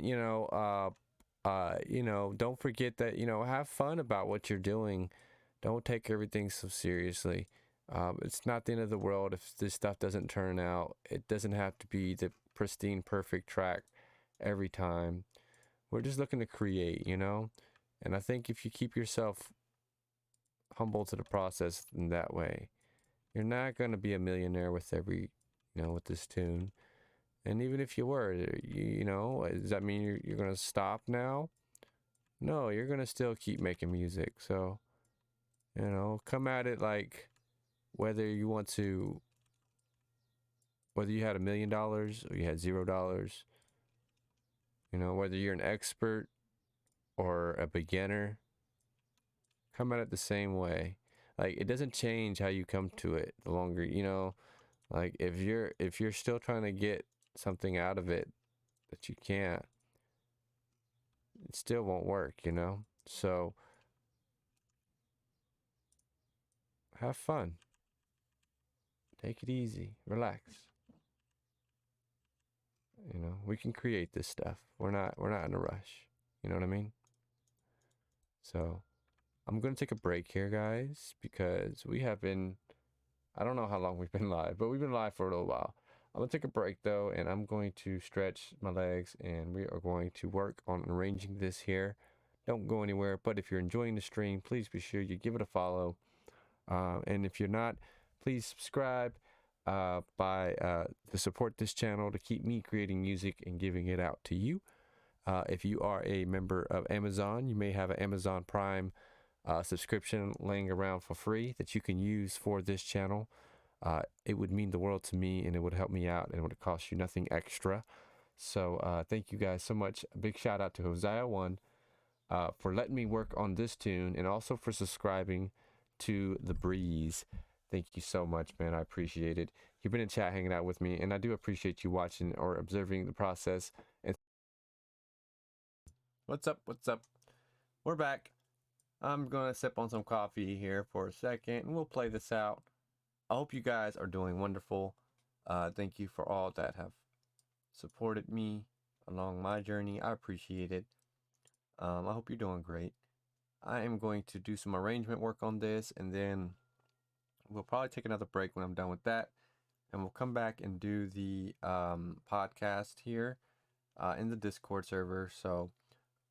don't forget that, have fun about what you're doing. Don't take everything so seriously. It's not the end of the world if this stuff doesn't turn out. It doesn't have to be the pristine, perfect track every time. We're just looking to create, And I think if you keep yourself humble to the process in that way, you're not going to be a millionaire with with this tune. And even if you were, does that mean you're going to stop now? No, you're going to still keep making music. So, come at it like whether you had $1 million or you had $0, whether you're an expert or a beginner, come at it the same way. Like, it doesn't change how you come to it the longer, like if you're still trying to get something out of it that you can't, it still won't work, So have fun. Take it easy. Relax. We can create this stuff. We're not in a rush. You know what I mean? So I'm going to take a break here, guys, because I don't know how long we've been live, but we've been live for a little while. I'm going to take a break, though, and I'm going to stretch my legs, and we are going to work on arranging this here. Don't go anywhere, but if you're enjoying the stream, please be sure you give it a follow. And if you're not, please subscribe to support this channel to keep me creating music and giving it out to you. If you are a member of Amazon, you may have an Amazon Prime subscription laying around for free that you can use for this channel. It would mean the world to me, and it would help me out, and it would cost you nothing extra. So thank you guys so much. A big shout out to Josiah1 for letting me work on this tune, and also for subscribing to The Breeze. Thank you so much, man. I appreciate it. You've been in chat hanging out with me, and I do appreciate you watching or observing the process. And what's up? We're back. I'm gonna sip on some coffee here for a second, and we'll play this out. I hope you guys are doing wonderful. Thank you for all that have supported me along my journey. I appreciate it. I hope you're doing great. I am going to do some arrangement work on this, and then we'll probably take another break when I'm done with that, and we'll come back and do the podcast here in the Discord server. So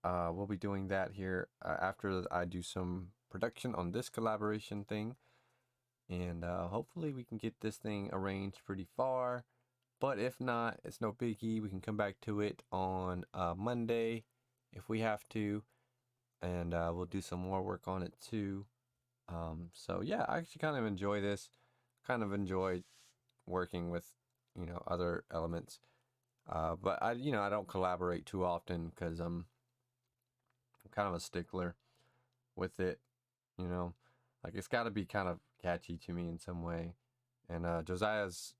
we'll be doing that here after I do some production on this collaboration thing, and hopefully we can get this thing arranged pretty far. But if not, it's no biggie. We can come back to it on Monday if we have to, and we'll do some more work on it too. So yeah, I actually kind of enjoy this. Kind of enjoy working with other elements. But I don't collaborate too often because I'm kind of a stickler with it. Like it's got to be kind of catchy to me in some way. And Josiah's,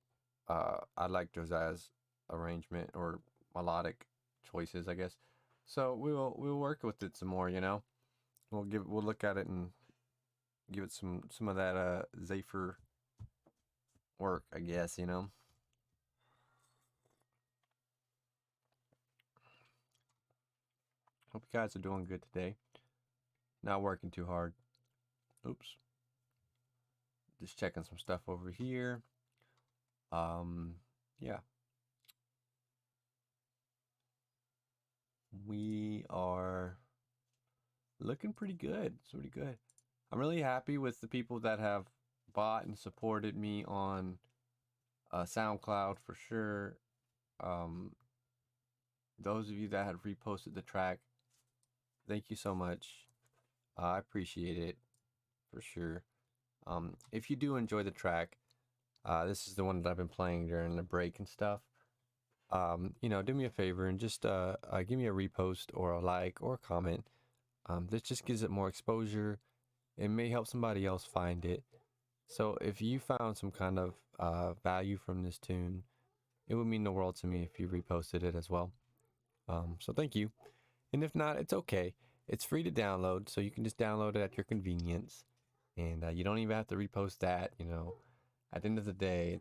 I like Josiah's arrangement or melodic choices, I guess. So we'll work with it some more. We'll look at it and give it some of that Zephyr work, I guess. Hope you guys are doing good today. Not working too hard. Oops. Just checking some stuff over here. Yeah. We are looking pretty good. It's pretty good. I'm really happy with the people that have bought and supported me on SoundCloud for sure. Those of you that have reposted the track, thank you so much. I appreciate it for sure. If you do enjoy the track, this is the one that I've been playing during the break and stuff. do me a favor and just give me a repost or a like or a comment. This just gives it more exposure. It may help somebody else find it. So if you found some kind of value from this tune, it would mean the world to me if you reposted it as well. So thank you. And if not, it's okay. It's free to download, so you can just download it at your convenience. And you don't even have to repost that. At the end of the day,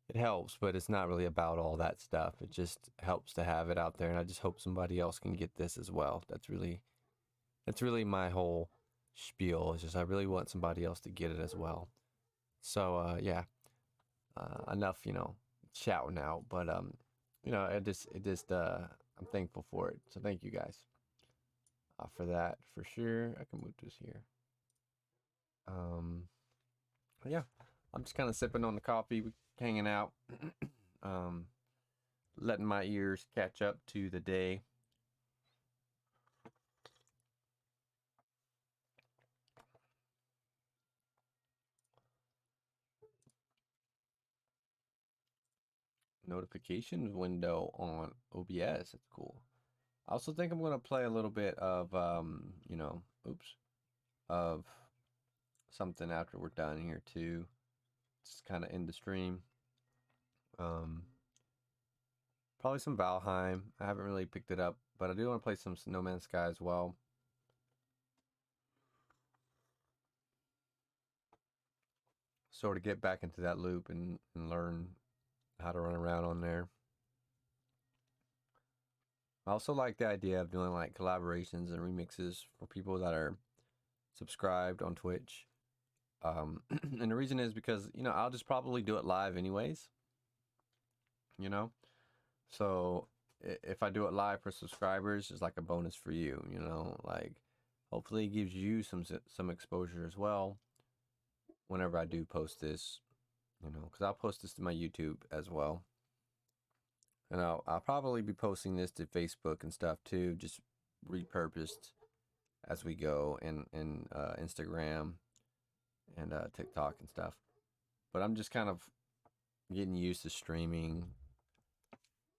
it helps, but it's not really about all that stuff. It just helps to have it out there, and I just hope somebody else can get this as well. That's really my whole spiel. Is just I really want somebody else to get it as well. So yeah, enough shouting out, but I'm thankful for it. So thank you guys for that for sure. I can move this here. Yeah, I'm just kind of sipping on the coffee, hanging out, letting my ears catch up to the day. Notifications window on OBS. That's cool. I also think I'm gonna play a little bit of of something after we're done here too. Just kind of end the stream. Probably some Valheim. I haven't really picked it up, but I do want to play some No Man's Sky as well. Sort of get back into that loop and learn how to run around on there. I also like the idea of doing like collaborations and remixes for people that are subscribed on Twitch. And the reason is because, I'll just probably do it live anyways. So if I do it live for subscribers, it's like a bonus for you, like hopefully it gives you some exposure as well whenever I do post this, because I'll post this to my YouTube as well. And I'll probably be posting this to Facebook and stuff too, just repurposed as we go in Instagram and TikTok and stuff. But I'm just kind of getting used to streaming,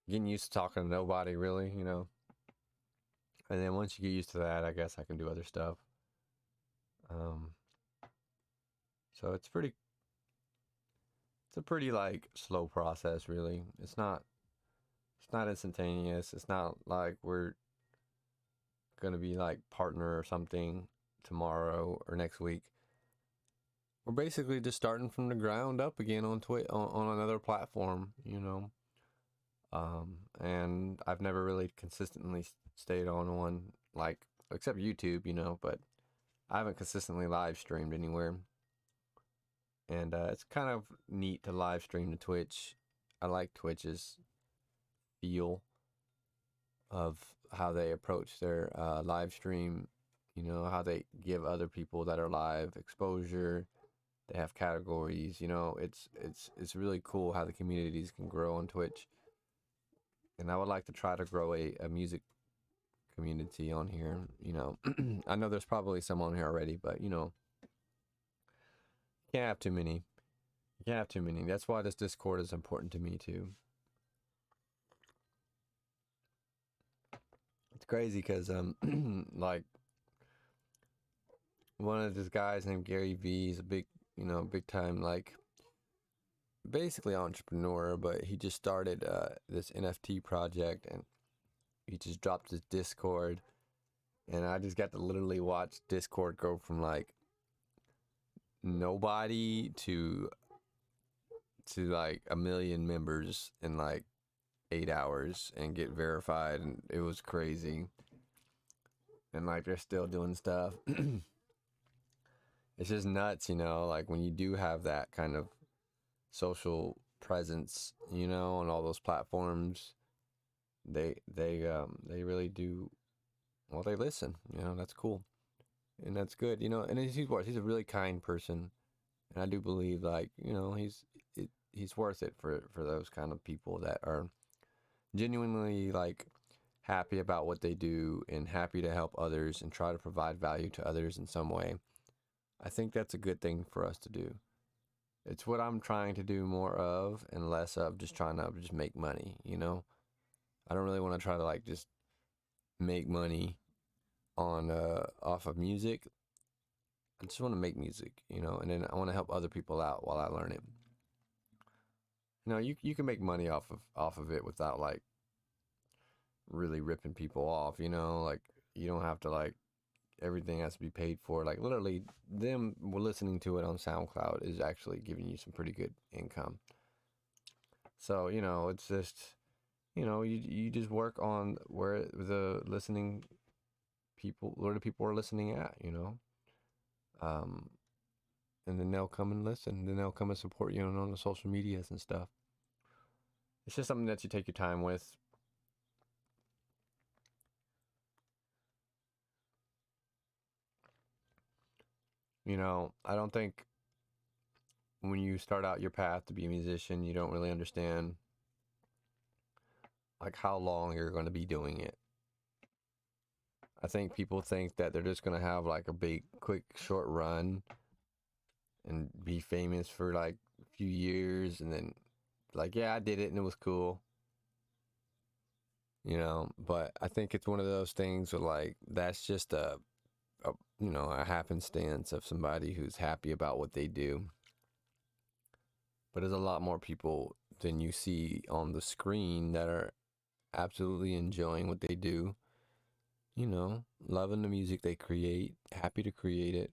getting used to talking to nobody really, And then once you get used to that, I guess I can do other stuff. So it's a pretty like slow process really. It's not instantaneous. It's not like we're gonna be like partner or something tomorrow or next week. We're basically just starting from the ground up again on on another platform, and I've never really consistently stayed on one, like except YouTube, but I haven't consistently live streamed anywhere. And it's kind of neat to live stream to Twitch. I like Twitch's feel of how they approach their live stream, how they give other people that are live exposure. They have categories, it's really cool how the communities can grow on Twitch. And I would like to try to grow a music community on here, I know there's probably some on here already, but you can't have too many. You can't have too many. That's why this Discord is important to me too. It's crazy because like one of these guys named Gary V is a big time like basically entrepreneur, but he just started this NFT project and he just dropped his Discord, and I just got to literally watch Discord go from like nobody to like 1 million members in like 8 hours and get verified, and it was crazy. And like they're still doing stuff. It's just nuts, like when you do have that kind of social presence, on all those platforms, they really do, well, they listen, that's cool. And that's good, and he's a really kind person. And I do believe like, he's worth it for those kind of people that are genuinely like happy about what they do and happy to help others and try to provide value to others in some way. I think that's a good thing for us to do. It's what I'm trying to do more of and less of just trying to just make money, I don't really want to try to like just make money on off of music. I just want to make music, you know, and then I want to help other people out while I learn it. You know, you can make money off of it without like really ripping people off, you know, like you don't have to like everything has to be paid for. Like literally them listening to it on SoundCloud is actually giving you some pretty good income. So, you know, it's just, you know, you just work on where the listening people, where the people are listening at, you know. Um, and then they'll come and listen. Then they'll come and support you on the social medias and stuff. It's just something that you take your time with. You know, I don't think when you start out your path to be a musician, you don't really understand like how long you're going to be doing it. I think people think that they're just going to have like a big, quick, short run and be famous for like a few years and then like, yeah, I did it and it was cool. You know, but I think it's one of those things where like that's just a you know, a happenstance of somebody who's happy about what they do. But there's a lot more people than you see on the screen that are absolutely enjoying what they do, you know, loving the music they create, happy to create it,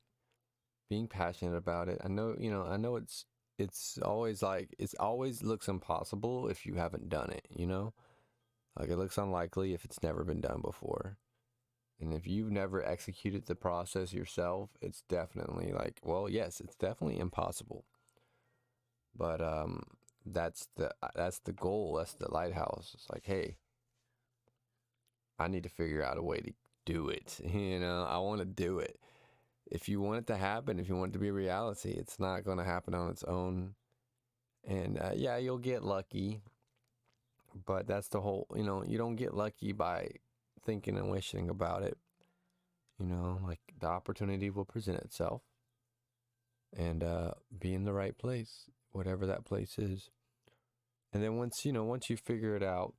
being passionate about it. I know, you know, I know it's always like it's always looks impossible if you haven't done it, you know? Like it looks unlikely if it's never been done before. And if you've never executed the process yourself, it's definitely like, well, yes, it's definitely impossible. But that's the goal. That's the lighthouse. It's like, hey, I need to figure out a way to do it. You know, I want to do it. If you want it to happen, if you want it to be a reality, it's not going to happen on its own. And yeah, you'll get lucky, but that's the whole, you know, you don't get lucky by thinking and wishing about it. You know, like the opportunity will present itself and be in the right place, whatever that place is. And then once, you know, once you figure it out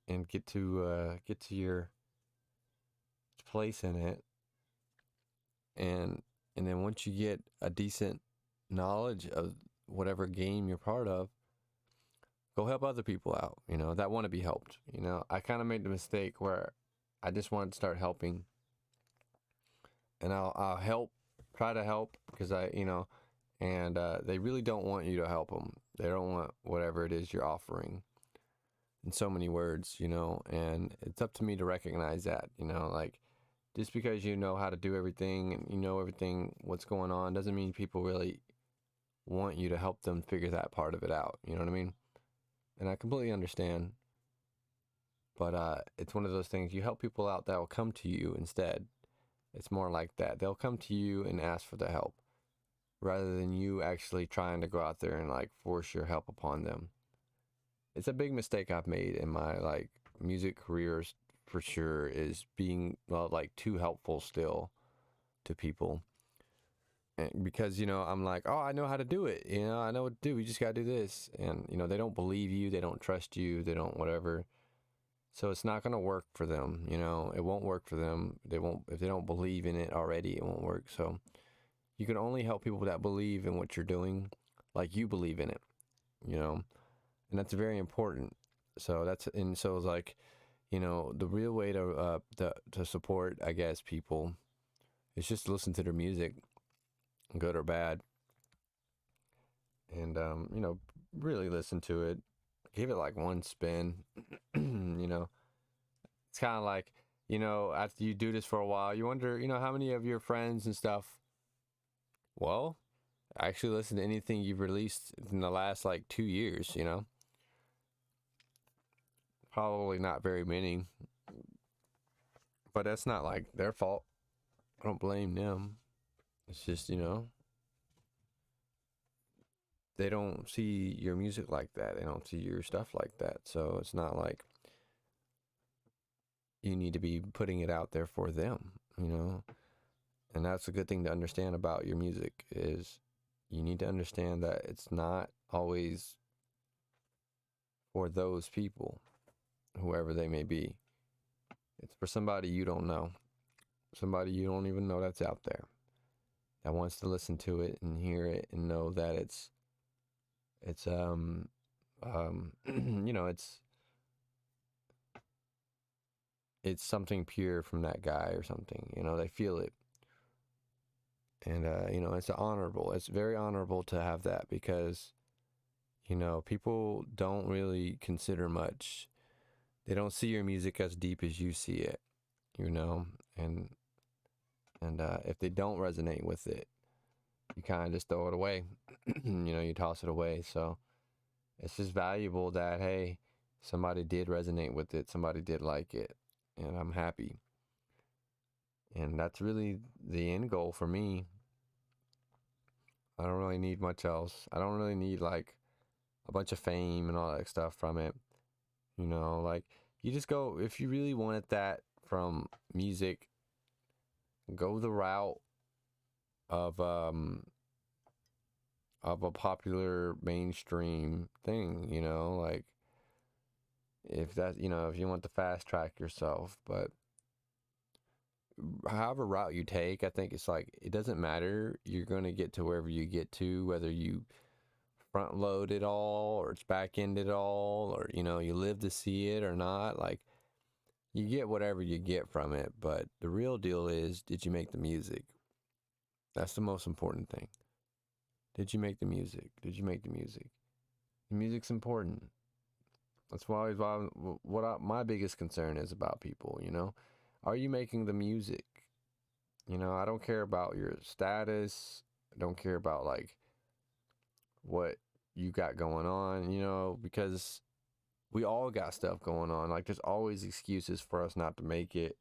and get to your place in it, and and then once you get a decent knowledge of whatever game you're part of, go help other people out, you know, that want to be helped. You know, I kind of made the mistake where I just wanted to start helping, and I'll help, try to help because I, you know, and they really don't want you to help them. They don't want whatever it is you're offering in so many words, you know, and it's up to me to recognize that, you know, like just because you know how to do everything and you know everything, what's going on, doesn't mean people really want you to help them figure that part of it out. You know what I mean? And I completely understand. But it's one of those things you help people out that will come to you instead. It's more like that. They'll come to you and ask for the help rather than you actually trying to go out there and like force your help upon them. It's a big mistake I've made in my like music careers for sure is being well like too helpful still to people. And because you know I'm like, oh, I know how to do it, you know, I know what to do, we just got to do this, and you know they don't believe you, they don't trust you, they don't whatever. So it's not going to work for them, you know. It won't work for them. They won't if they don't believe in it already, it won't work. So you can only help people that believe in what you're doing like you believe in it, you know. And that's very important. So that's and so it's like, you know, the real way to support, I guess, people is just listen to their music, good or bad, and you know, really listen to it. Give it like one spin. You know, it's kind of like, you know, after you do this for a while, you wonder, you know, how many of your friends and stuff, well, actually listen to anything you've released in the last like 2 years, you know? Probably not very many, but that's not like their fault. I don't blame them. It's just, you know, they don't see your music like that. They don't see your stuff like that. So it's not like you need to be putting it out there for them, you know? And that's a good thing to understand about your music is you need to understand that it's not always for those people. whoever they may be. It's for somebody you don't know, somebody you don't even know that's out there, that wants to listen to it and hear it and know that it's you know, it's something pure from that guy or something. You know, they feel it. And you know, it's very honorable to have that, because you know, people don't really consider much. They don't see your music as deep as you see it, you know, and if they don't resonate with it, you kind of just throw it away. You know, you toss it away. So it's just valuable that, hey, somebody did resonate with it, somebody did like it, and I'm happy. And that's really the end goal for me. I don't really need much else. I don't really need like a bunch of fame and all that stuff from it. You know, like, you just go, if you really wanted that from music, go the route of a popular mainstream thing, you know, like, if that, you know, if you want to fast track yourself. But however route you take, I think it's like, it doesn't matter. You're going to get to wherever you get to, whether you front load it all or it's back end it all, or, you know, you live to see it or not. Like, you get whatever you get from it. But the real deal is, did you make the music? That's the most important thing. Did you make the music? Did you make the music? The music's important. That's why my biggest concern is about people, you know? Are you making the music? You know, I don't care about your status. I don't care about, like, what you got going on, you know, because we all got stuff going on. Like, there's always excuses for us not to make it.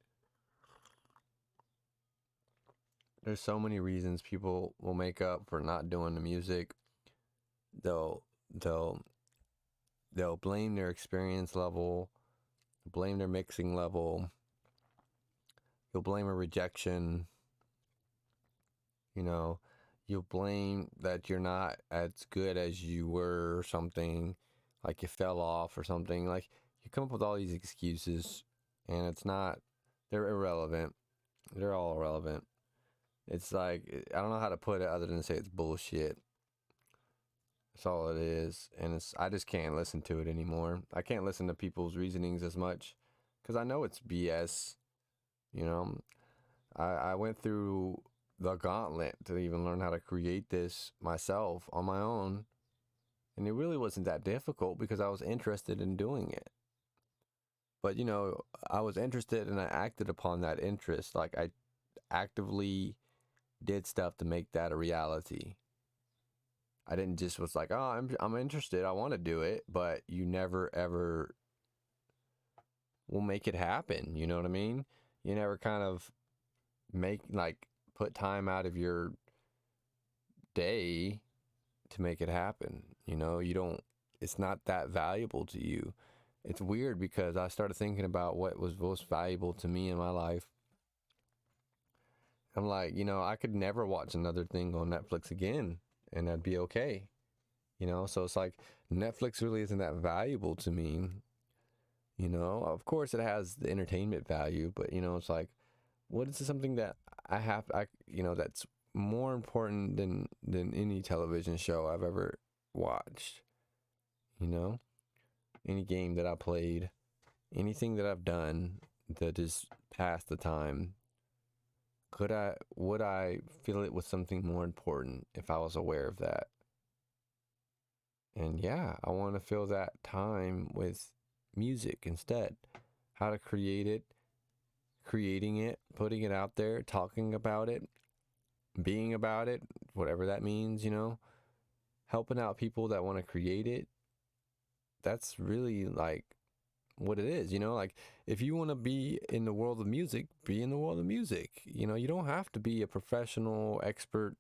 There's so many reasons people will make up for not doing the music. They'll blame their experience level, blame their mixing level. You'll blame a rejection. You know, you'll blame that you're not as good as you were or something, like you fell off or something. Like, you come up with all these excuses, and they're irrelevant. They're all irrelevant. It's like, I don't know how to put it other than to say it's bullshit. That's all it is. And I just can't listen to it anymore. I can't listen to people's reasonings as much, because I know it's BS. You know, I went through the gauntlet to even learn how to create this myself on my own. And it really wasn't that difficult, because I was interested in doing it. But, you know, I was interested and I acted upon that interest. Like, I actively did stuff to make that a reality. I didn't just was like, oh, I'm interested, I want to do it, but you never ever will make it happen. You know what I mean? You never kind of put time out of your day to make it happen. You know, it's not that valuable to you. It's weird, because I started thinking about what was most valuable to me in my life. I'm like, you know, I could never watch another thing on Netflix again, and that'd be okay. You know, so it's like, Netflix really isn't that valuable to me. You know, of course it has the entertainment value, but, you know, it's like, what is something that you know, that's more important than any television show I've ever watched? You know, any game that I played, anything that I've done that just passed the time. Would I feel it was something more important if I was aware of that? And yeah, I want to fill that time with music instead. How to create it, creating it, putting it out there, talking about it, being about it, whatever that means, you know, helping out people that want to create it. That's really like what it is, you know, like, if you want to be in the world of music, be in the world of music. You know, you don't have to be a professional expert,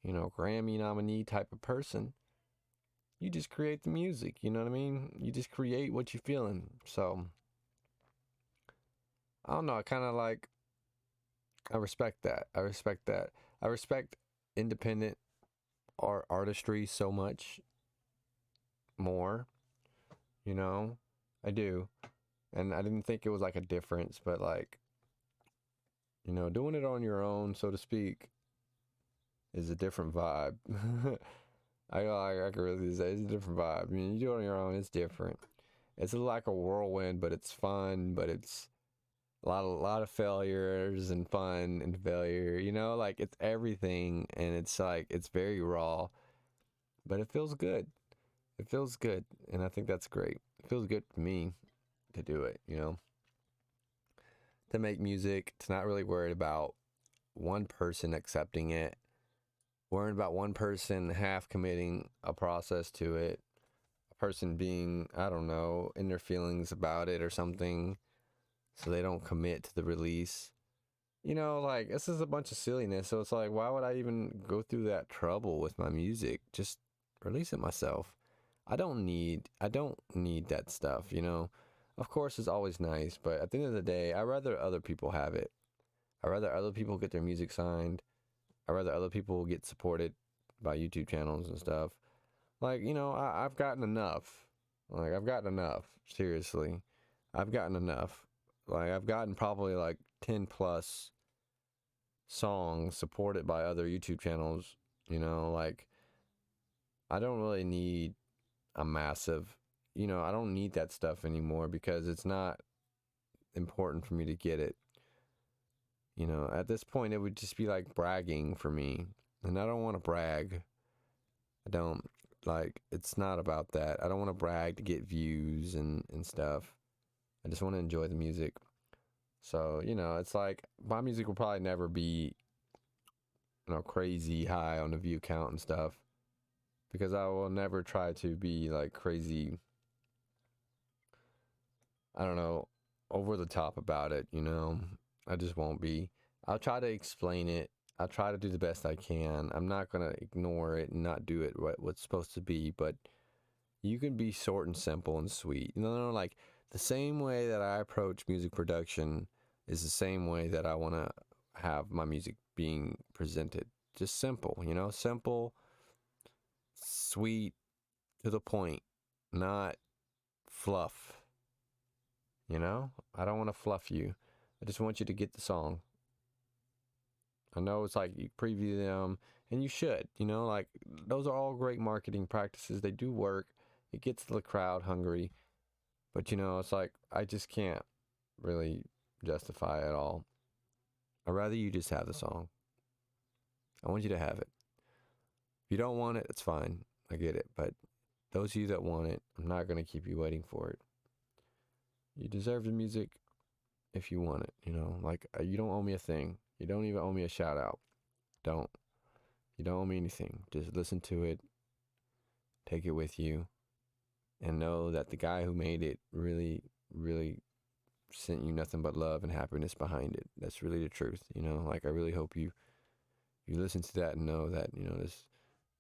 you know, Grammy nominee type of person. You just create the music, you know what I mean? You just create what you're feeling. So, I don't know, I kind of like, I respect that. I respect that. I respect independent artistry so much more, you know? I do. And I didn't think it was like a difference, but like, doing it on your own, so to speak, is a different vibe. I can really say it's a different vibe. I mean, you do it on your own, it's different. It's like a whirlwind, but it's fun, but it's a lot of failures and fun and failure, like it's everything, and it's like it's very raw, but it feels good. It feels good, and I think that's great. It feels good to me to do it, to make music, to not really worried about one person accepting it, worrying about one person half committing a process to it, a person being, I don't know, in their feelings about it or something, so they don't commit to the release. Like, this is a bunch of silliness. So it's like, why would I even go through that trouble with my music? Just release it myself. I don't need that stuff, Of course, it's always nice, but at the end of the day, I'd rather other people have it. I'd rather other people get their music signed. I'd rather other people get supported by YouTube channels and stuff. Like, I've gotten enough. Like, I've gotten enough. Seriously. I've gotten enough. Like, I've gotten probably like 10 plus songs supported by other YouTube channels, like, I don't really need a massive, I don't need that stuff anymore because it's not important for me to get it. At this point, it would just be like bragging for me, and I don't want to brag. I don't, like, it's not about that. I don't want to brag to get views and stuff. I just want to enjoy the music. So, it's like my music will probably never be, crazy high on the view count and stuff, because I will never try to be like crazy, I don't know, over the top about it, I just won't be. I'll try to explain it. I'll try to do the best I can. I'm not going to ignore it and not do it what's supposed to be, but you can be short and simple and sweet. Like the same way that I approach music production is the same way that I want to have my music being presented. Just simple, simple, sweet, to the point, not fluff. I don't want to fluff you. I just want you to get the song. I know it's like you preview them, and you should, like those are all great marketing practices. They do work. It gets the crowd hungry. But, it's like I just can't really justify it all. I'd rather you just have the song. I want you to have it. If you don't want it, it's fine. I get it. But those of you that want it, I'm not going to keep you waiting for it. You deserve the music if you want it, like you don't owe me a thing. You don't even owe me a shout out. Don't. You don't owe me anything. Just listen to it, take it with you, and know that the guy who made it really, really sent you nothing but love and happiness behind it. That's really the truth, like I really hope you listen to that and know that, this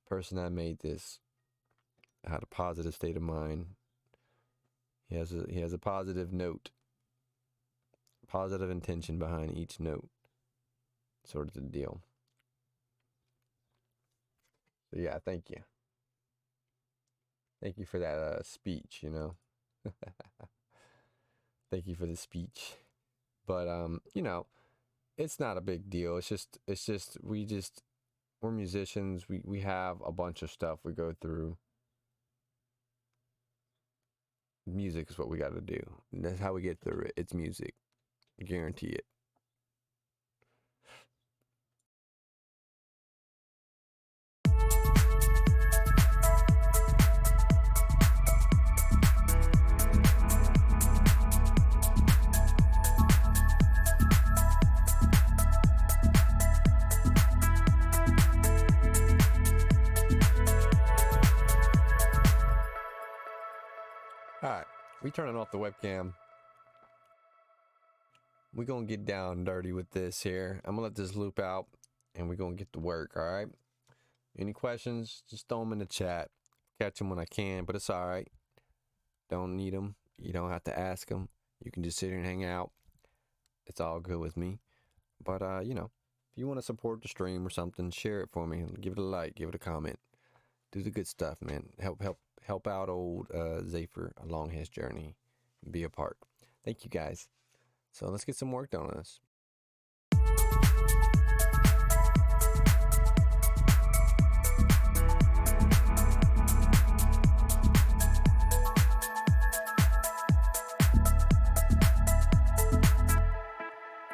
person that made this had a positive state of mind. He has a positive note, positive intention behind each note, sort of the deal. So yeah, thank you. Thank you for that speech, Thank you for the speech. But it's not a big deal. It's just we're musicians. We have a bunch of stuff we go through. Music is what we got to do. And that's how we get through it. It's music. I guarantee it. All right, we turning off the webcam. We're going to get down and dirty with this here. I'm going to let this loop out, and we're going to get to work, all right? Any questions, just throw them in the chat. Catch them when I can, but it's all right. Don't need them. You don't have to ask them. You can just sit here and hang out. It's all good with me. But, if you want to support the stream or something, share it for me. Give it a like, give it a comment. Do the good stuff, man. Help out old Zephyr along his journey. be a part. Thank you guys. So let's get some work done on this.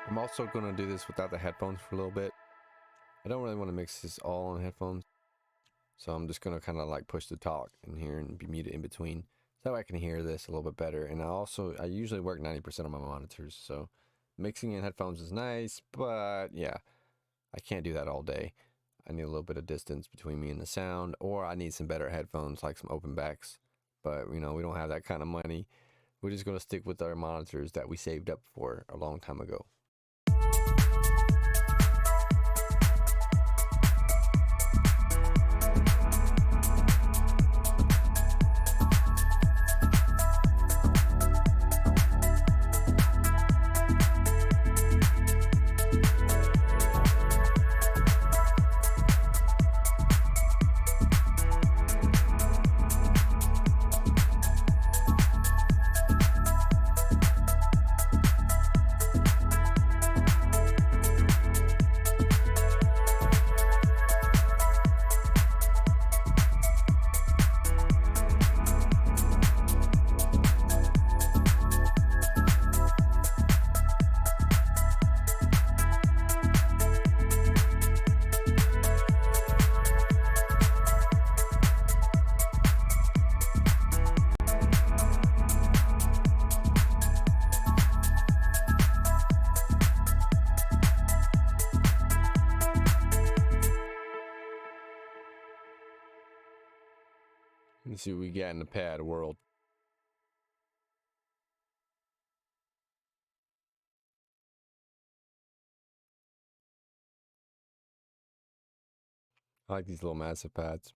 I'm also going to do this without the headphones for a little bit. I don't really want to mix this all on headphones. So I'm just going to kind of like push the talk in here and be muted in between. So that way I can hear this a little bit better. And I usually work 90% of my monitors. So mixing in headphones is nice, but yeah, I can't do that all day. I need a little bit of distance between me and the sound, or I need some better headphones, like some open backs. But we don't have that kind of money. We're just going to stick with our monitors that we saved up for a long time ago. Let's see what we got in the pad world. I like these little massive pads.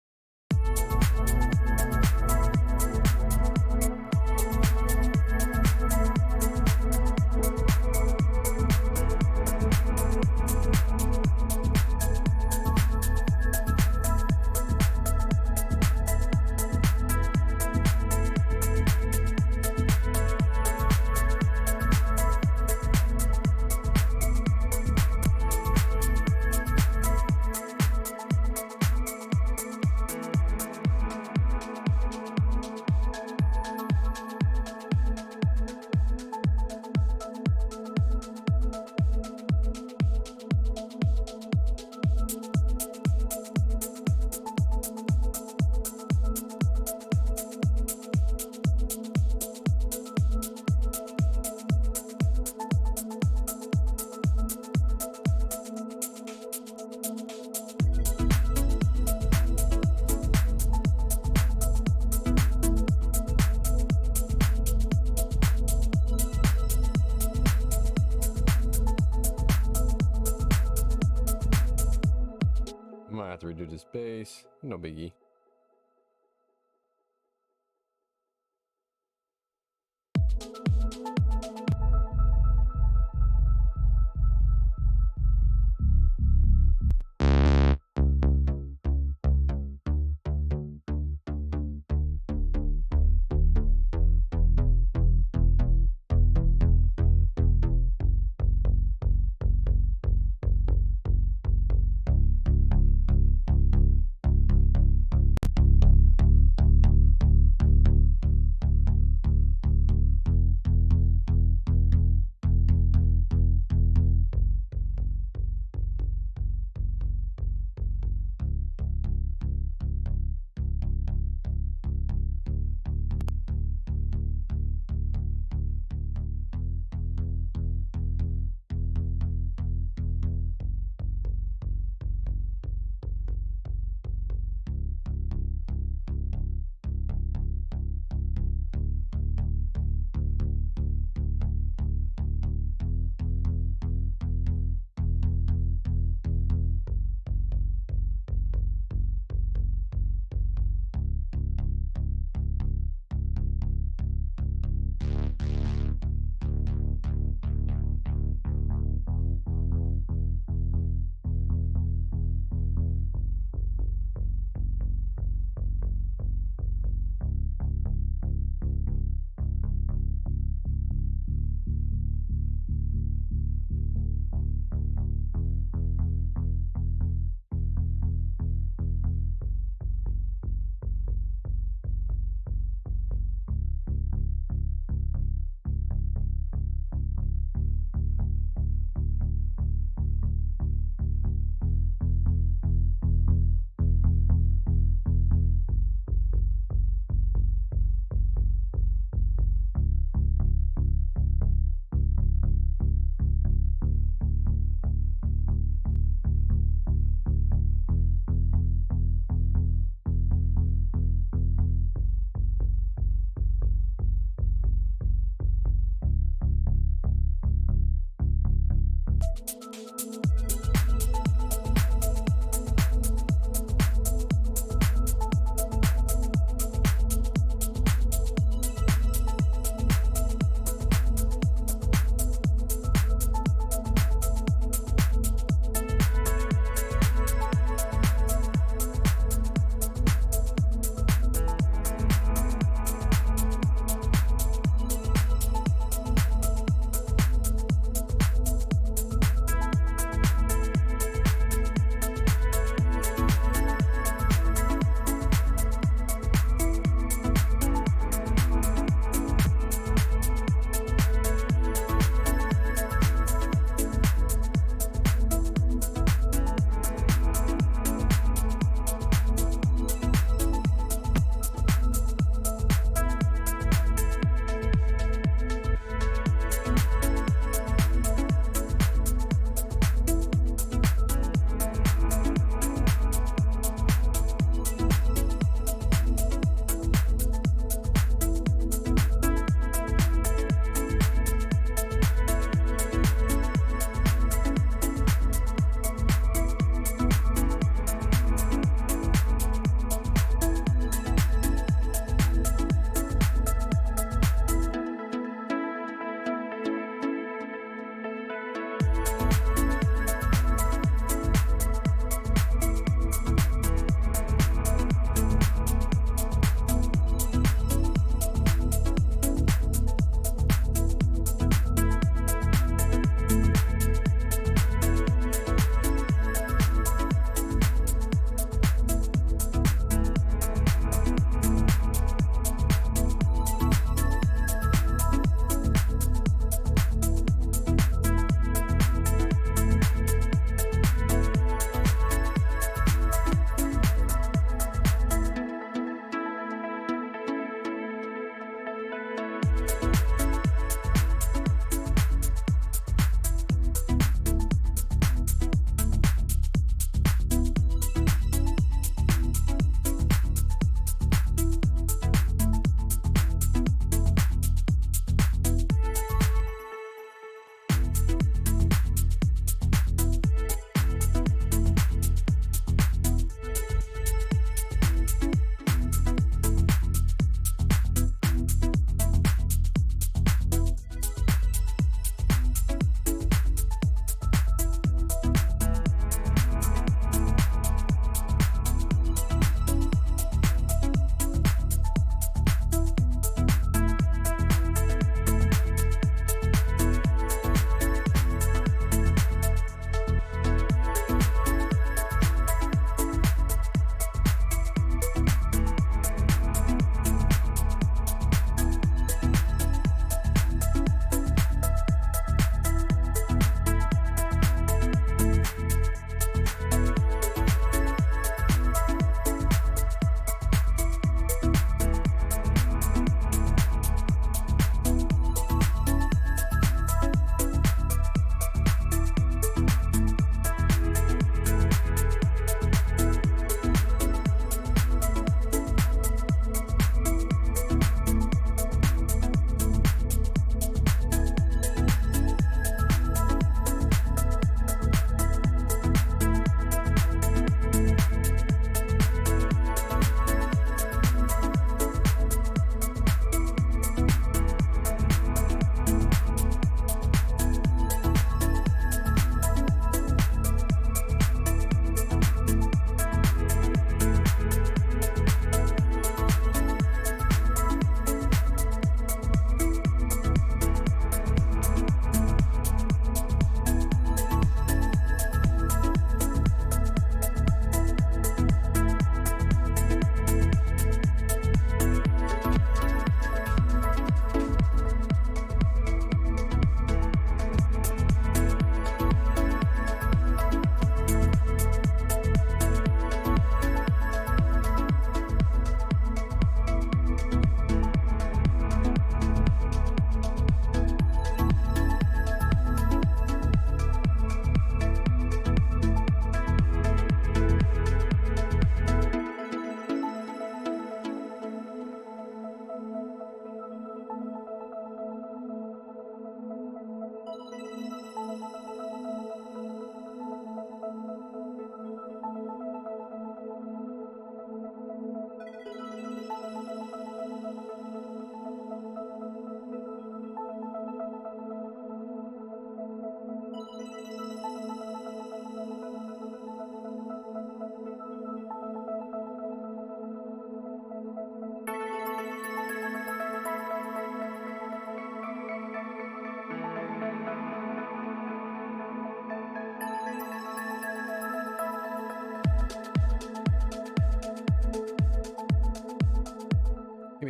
Might have to redo this bass. No biggie.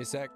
a sec.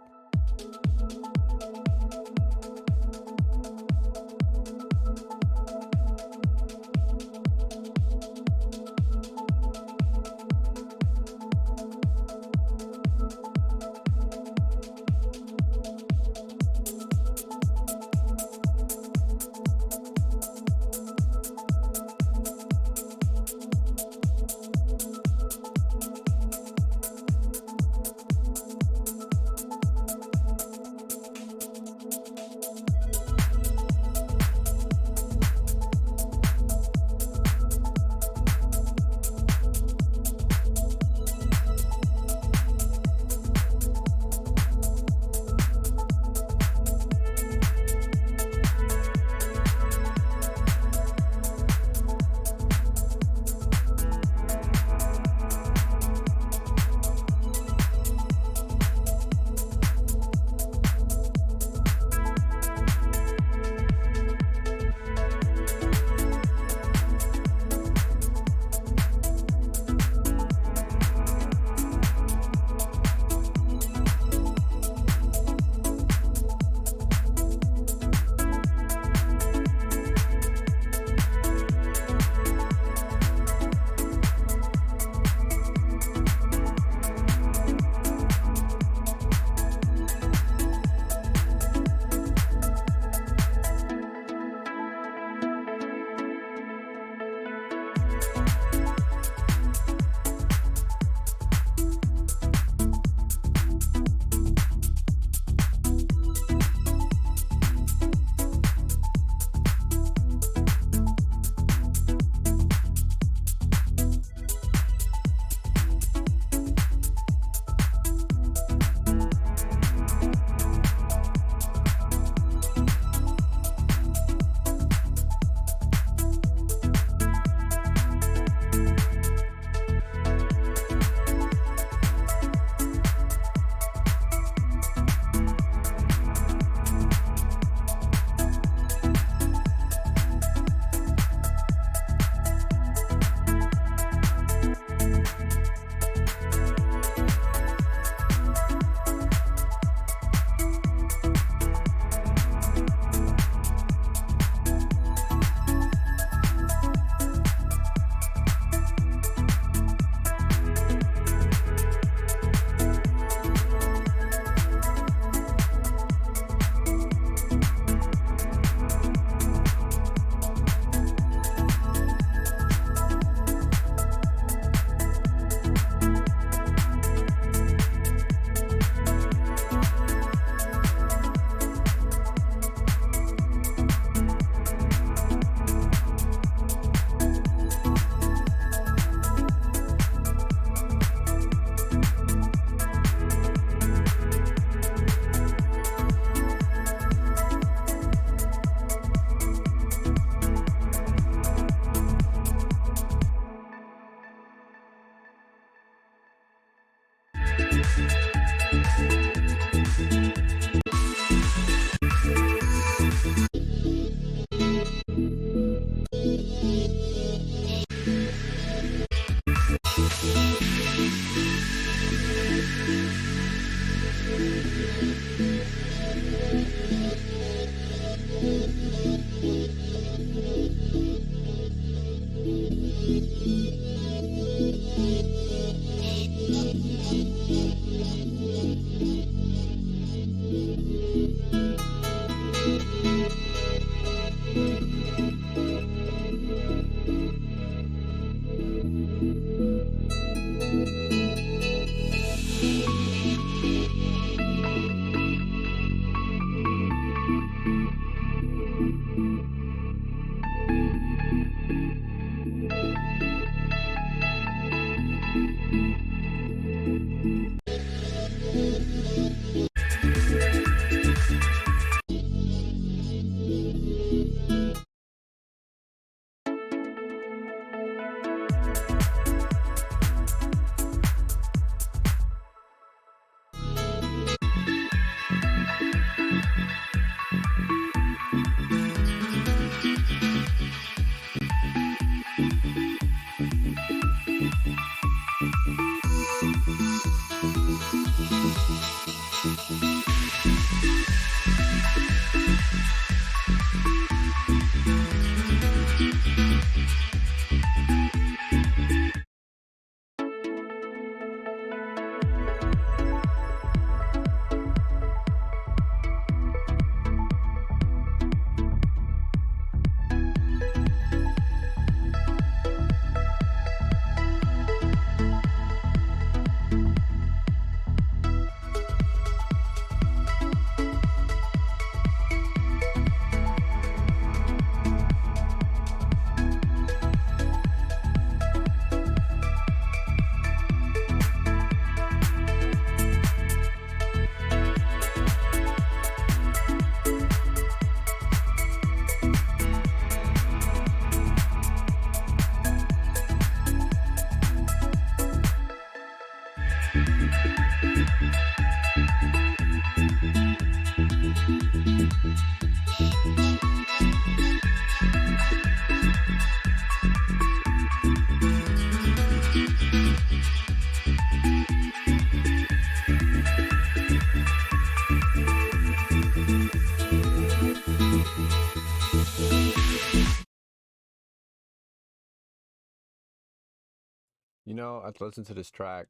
I've listened to this track.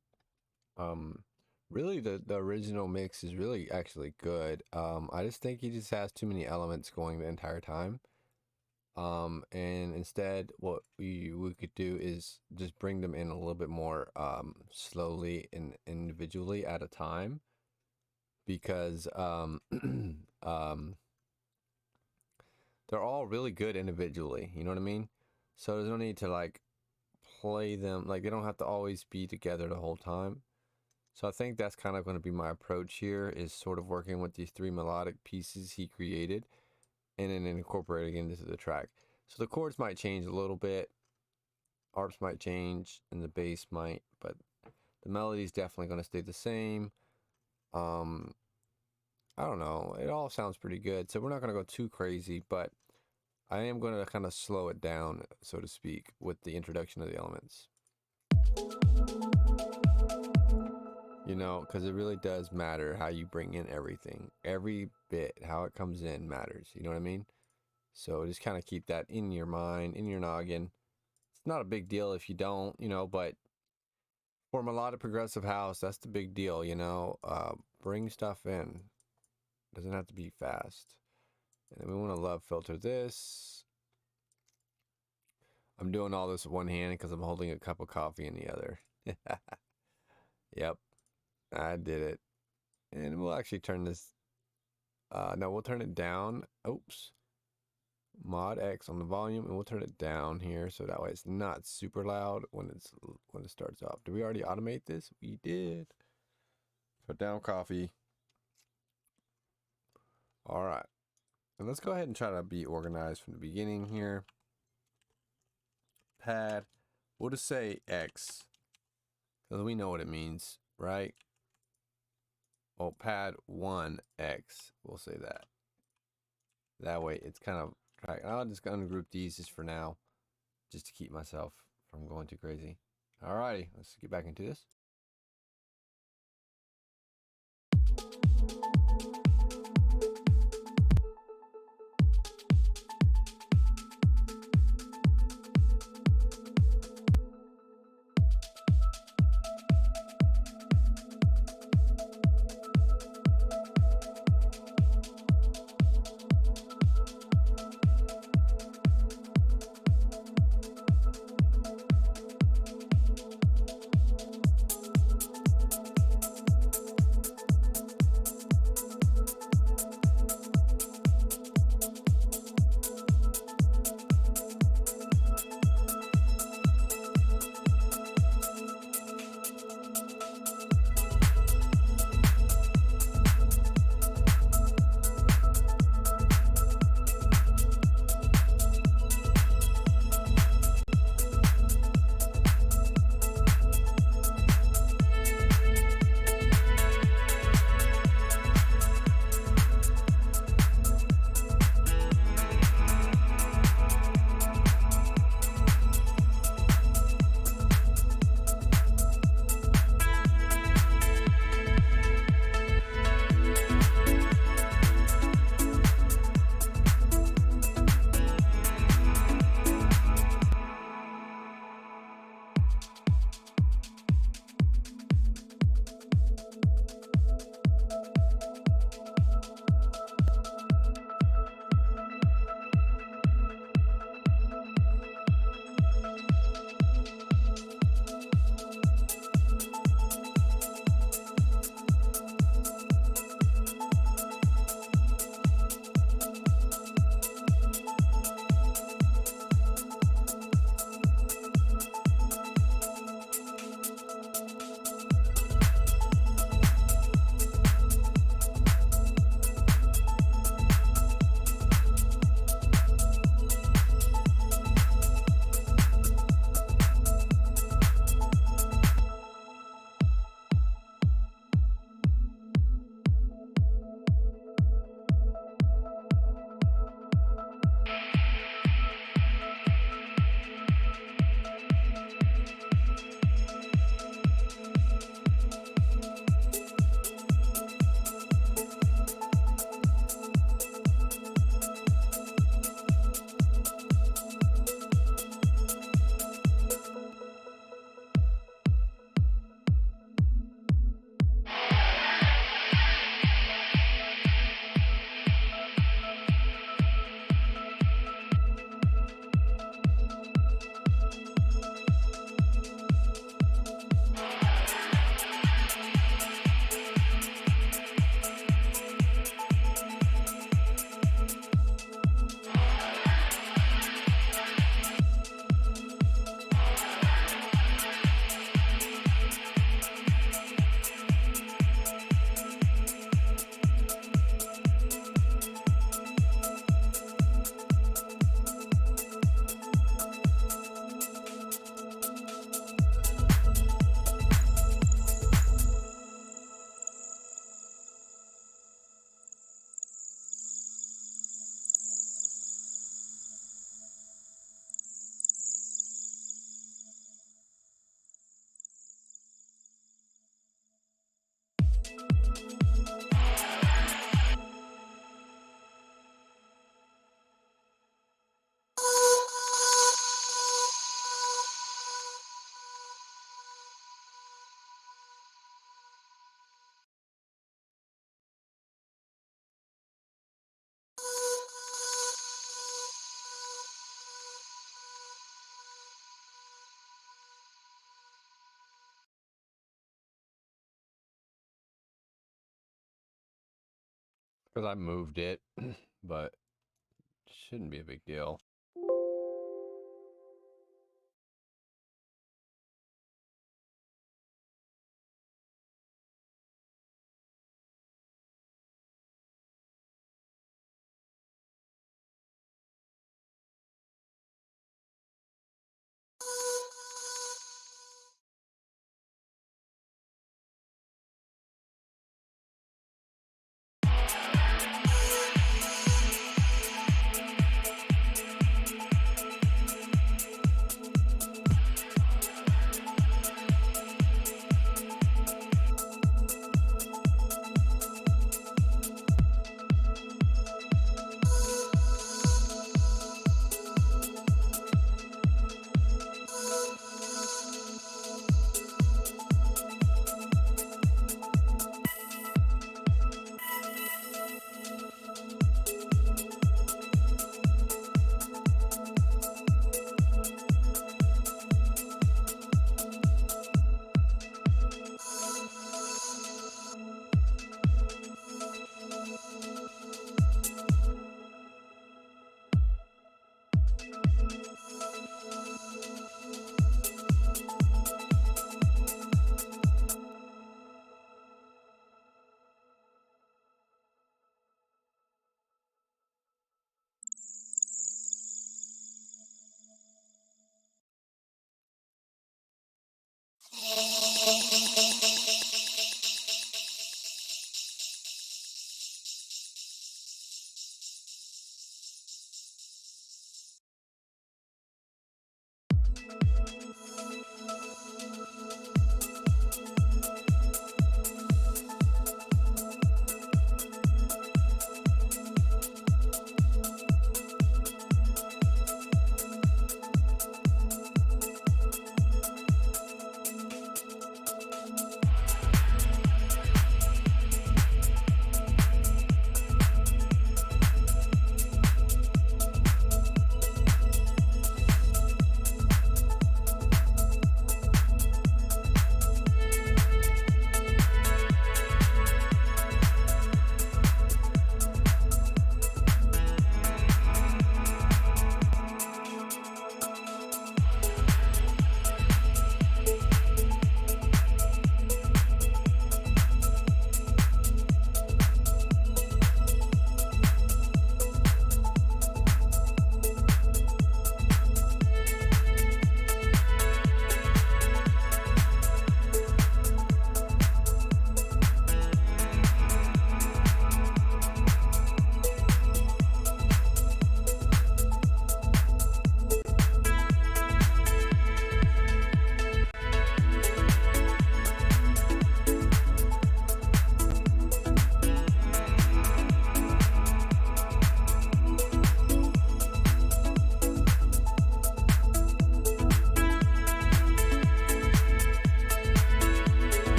Really, the original mix is really actually good. I just think he just has too many elements going the entire time. And instead, what we could do is just bring them in a little bit more slowly and individually at a time, because they're all really good individually. You know what I mean? So there's no need to like play them, like they don't have to always be together the whole time. So I think that's kind of going to be my approach here, is sort of working with these 3 melodic pieces he created and then incorporating it into the track. So the chords might change a little bit, arps might change, and the bass might, but the melody is definitely going to stay the same. I don't know. It all sounds pretty good. So we're not going to go too crazy, but I am going to kind of slow it down, so to speak, with the introduction of the elements. Because it really does matter how you bring in everything. Every bit, how it comes in matters. You know what I mean? So just kind of keep that in your mind, in your noggin. It's not a big deal if you don't, but for melodic progressive house, that's the big deal, bring stuff in. Doesn't have to be fast. And then we want to love filter this. I'm doing all this with one hand because I'm holding a cup of coffee in the other. Yep, I did it. And we'll actually turn this, no, we'll turn it down. Oops. Mod X on the volume, and we'll turn it down here so that way it's not super loud when it starts off. Did we already automate this? We did. Put down coffee. All right. And let's go ahead and try to be organized from the beginning here. Pad. We'll just say X, because we know what it means, right? Oh, pad 1X. We'll say that. That way it's kind of, I'll just ungroup these just for now, just to keep myself from going too crazy. Alrighty, let's get back into this. because I moved it, but shouldn't be a big deal.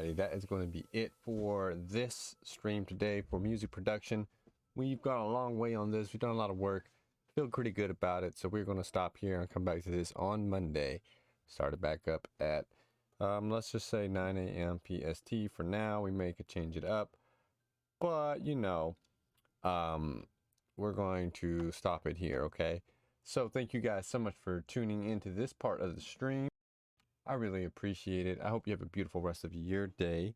Alrighty, that is going to be it for this stream today for music production. We've gone a long way on this. We've done a lot of work. Feel pretty good about it. So we're going to stop here and come back to this on Monday. Start it back up at, let's just say 9 a.m. PST for now. We may could change it up. But, you know, we're going to stop it here, okay? So thank you guys so much for tuning into this part of the stream. I really appreciate it. I hope you have a beautiful rest of your day.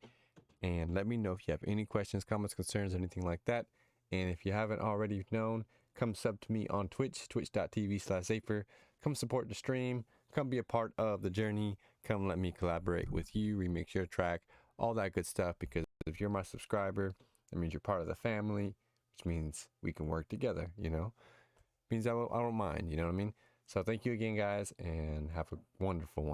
And let me know if you have any questions, comments, concerns, anything like that. And if you haven't already known, come sub to me on Twitch, twitch.tv/Zafer. Come support the stream. Come be a part of the journey. Come let me collaborate with you, remix your track, all that good stuff. Because if you're my subscriber, that means you're part of the family, which means we can work together, you know? Means I don't mind, you know what I mean? So thank you again, guys, and have a wonderful one.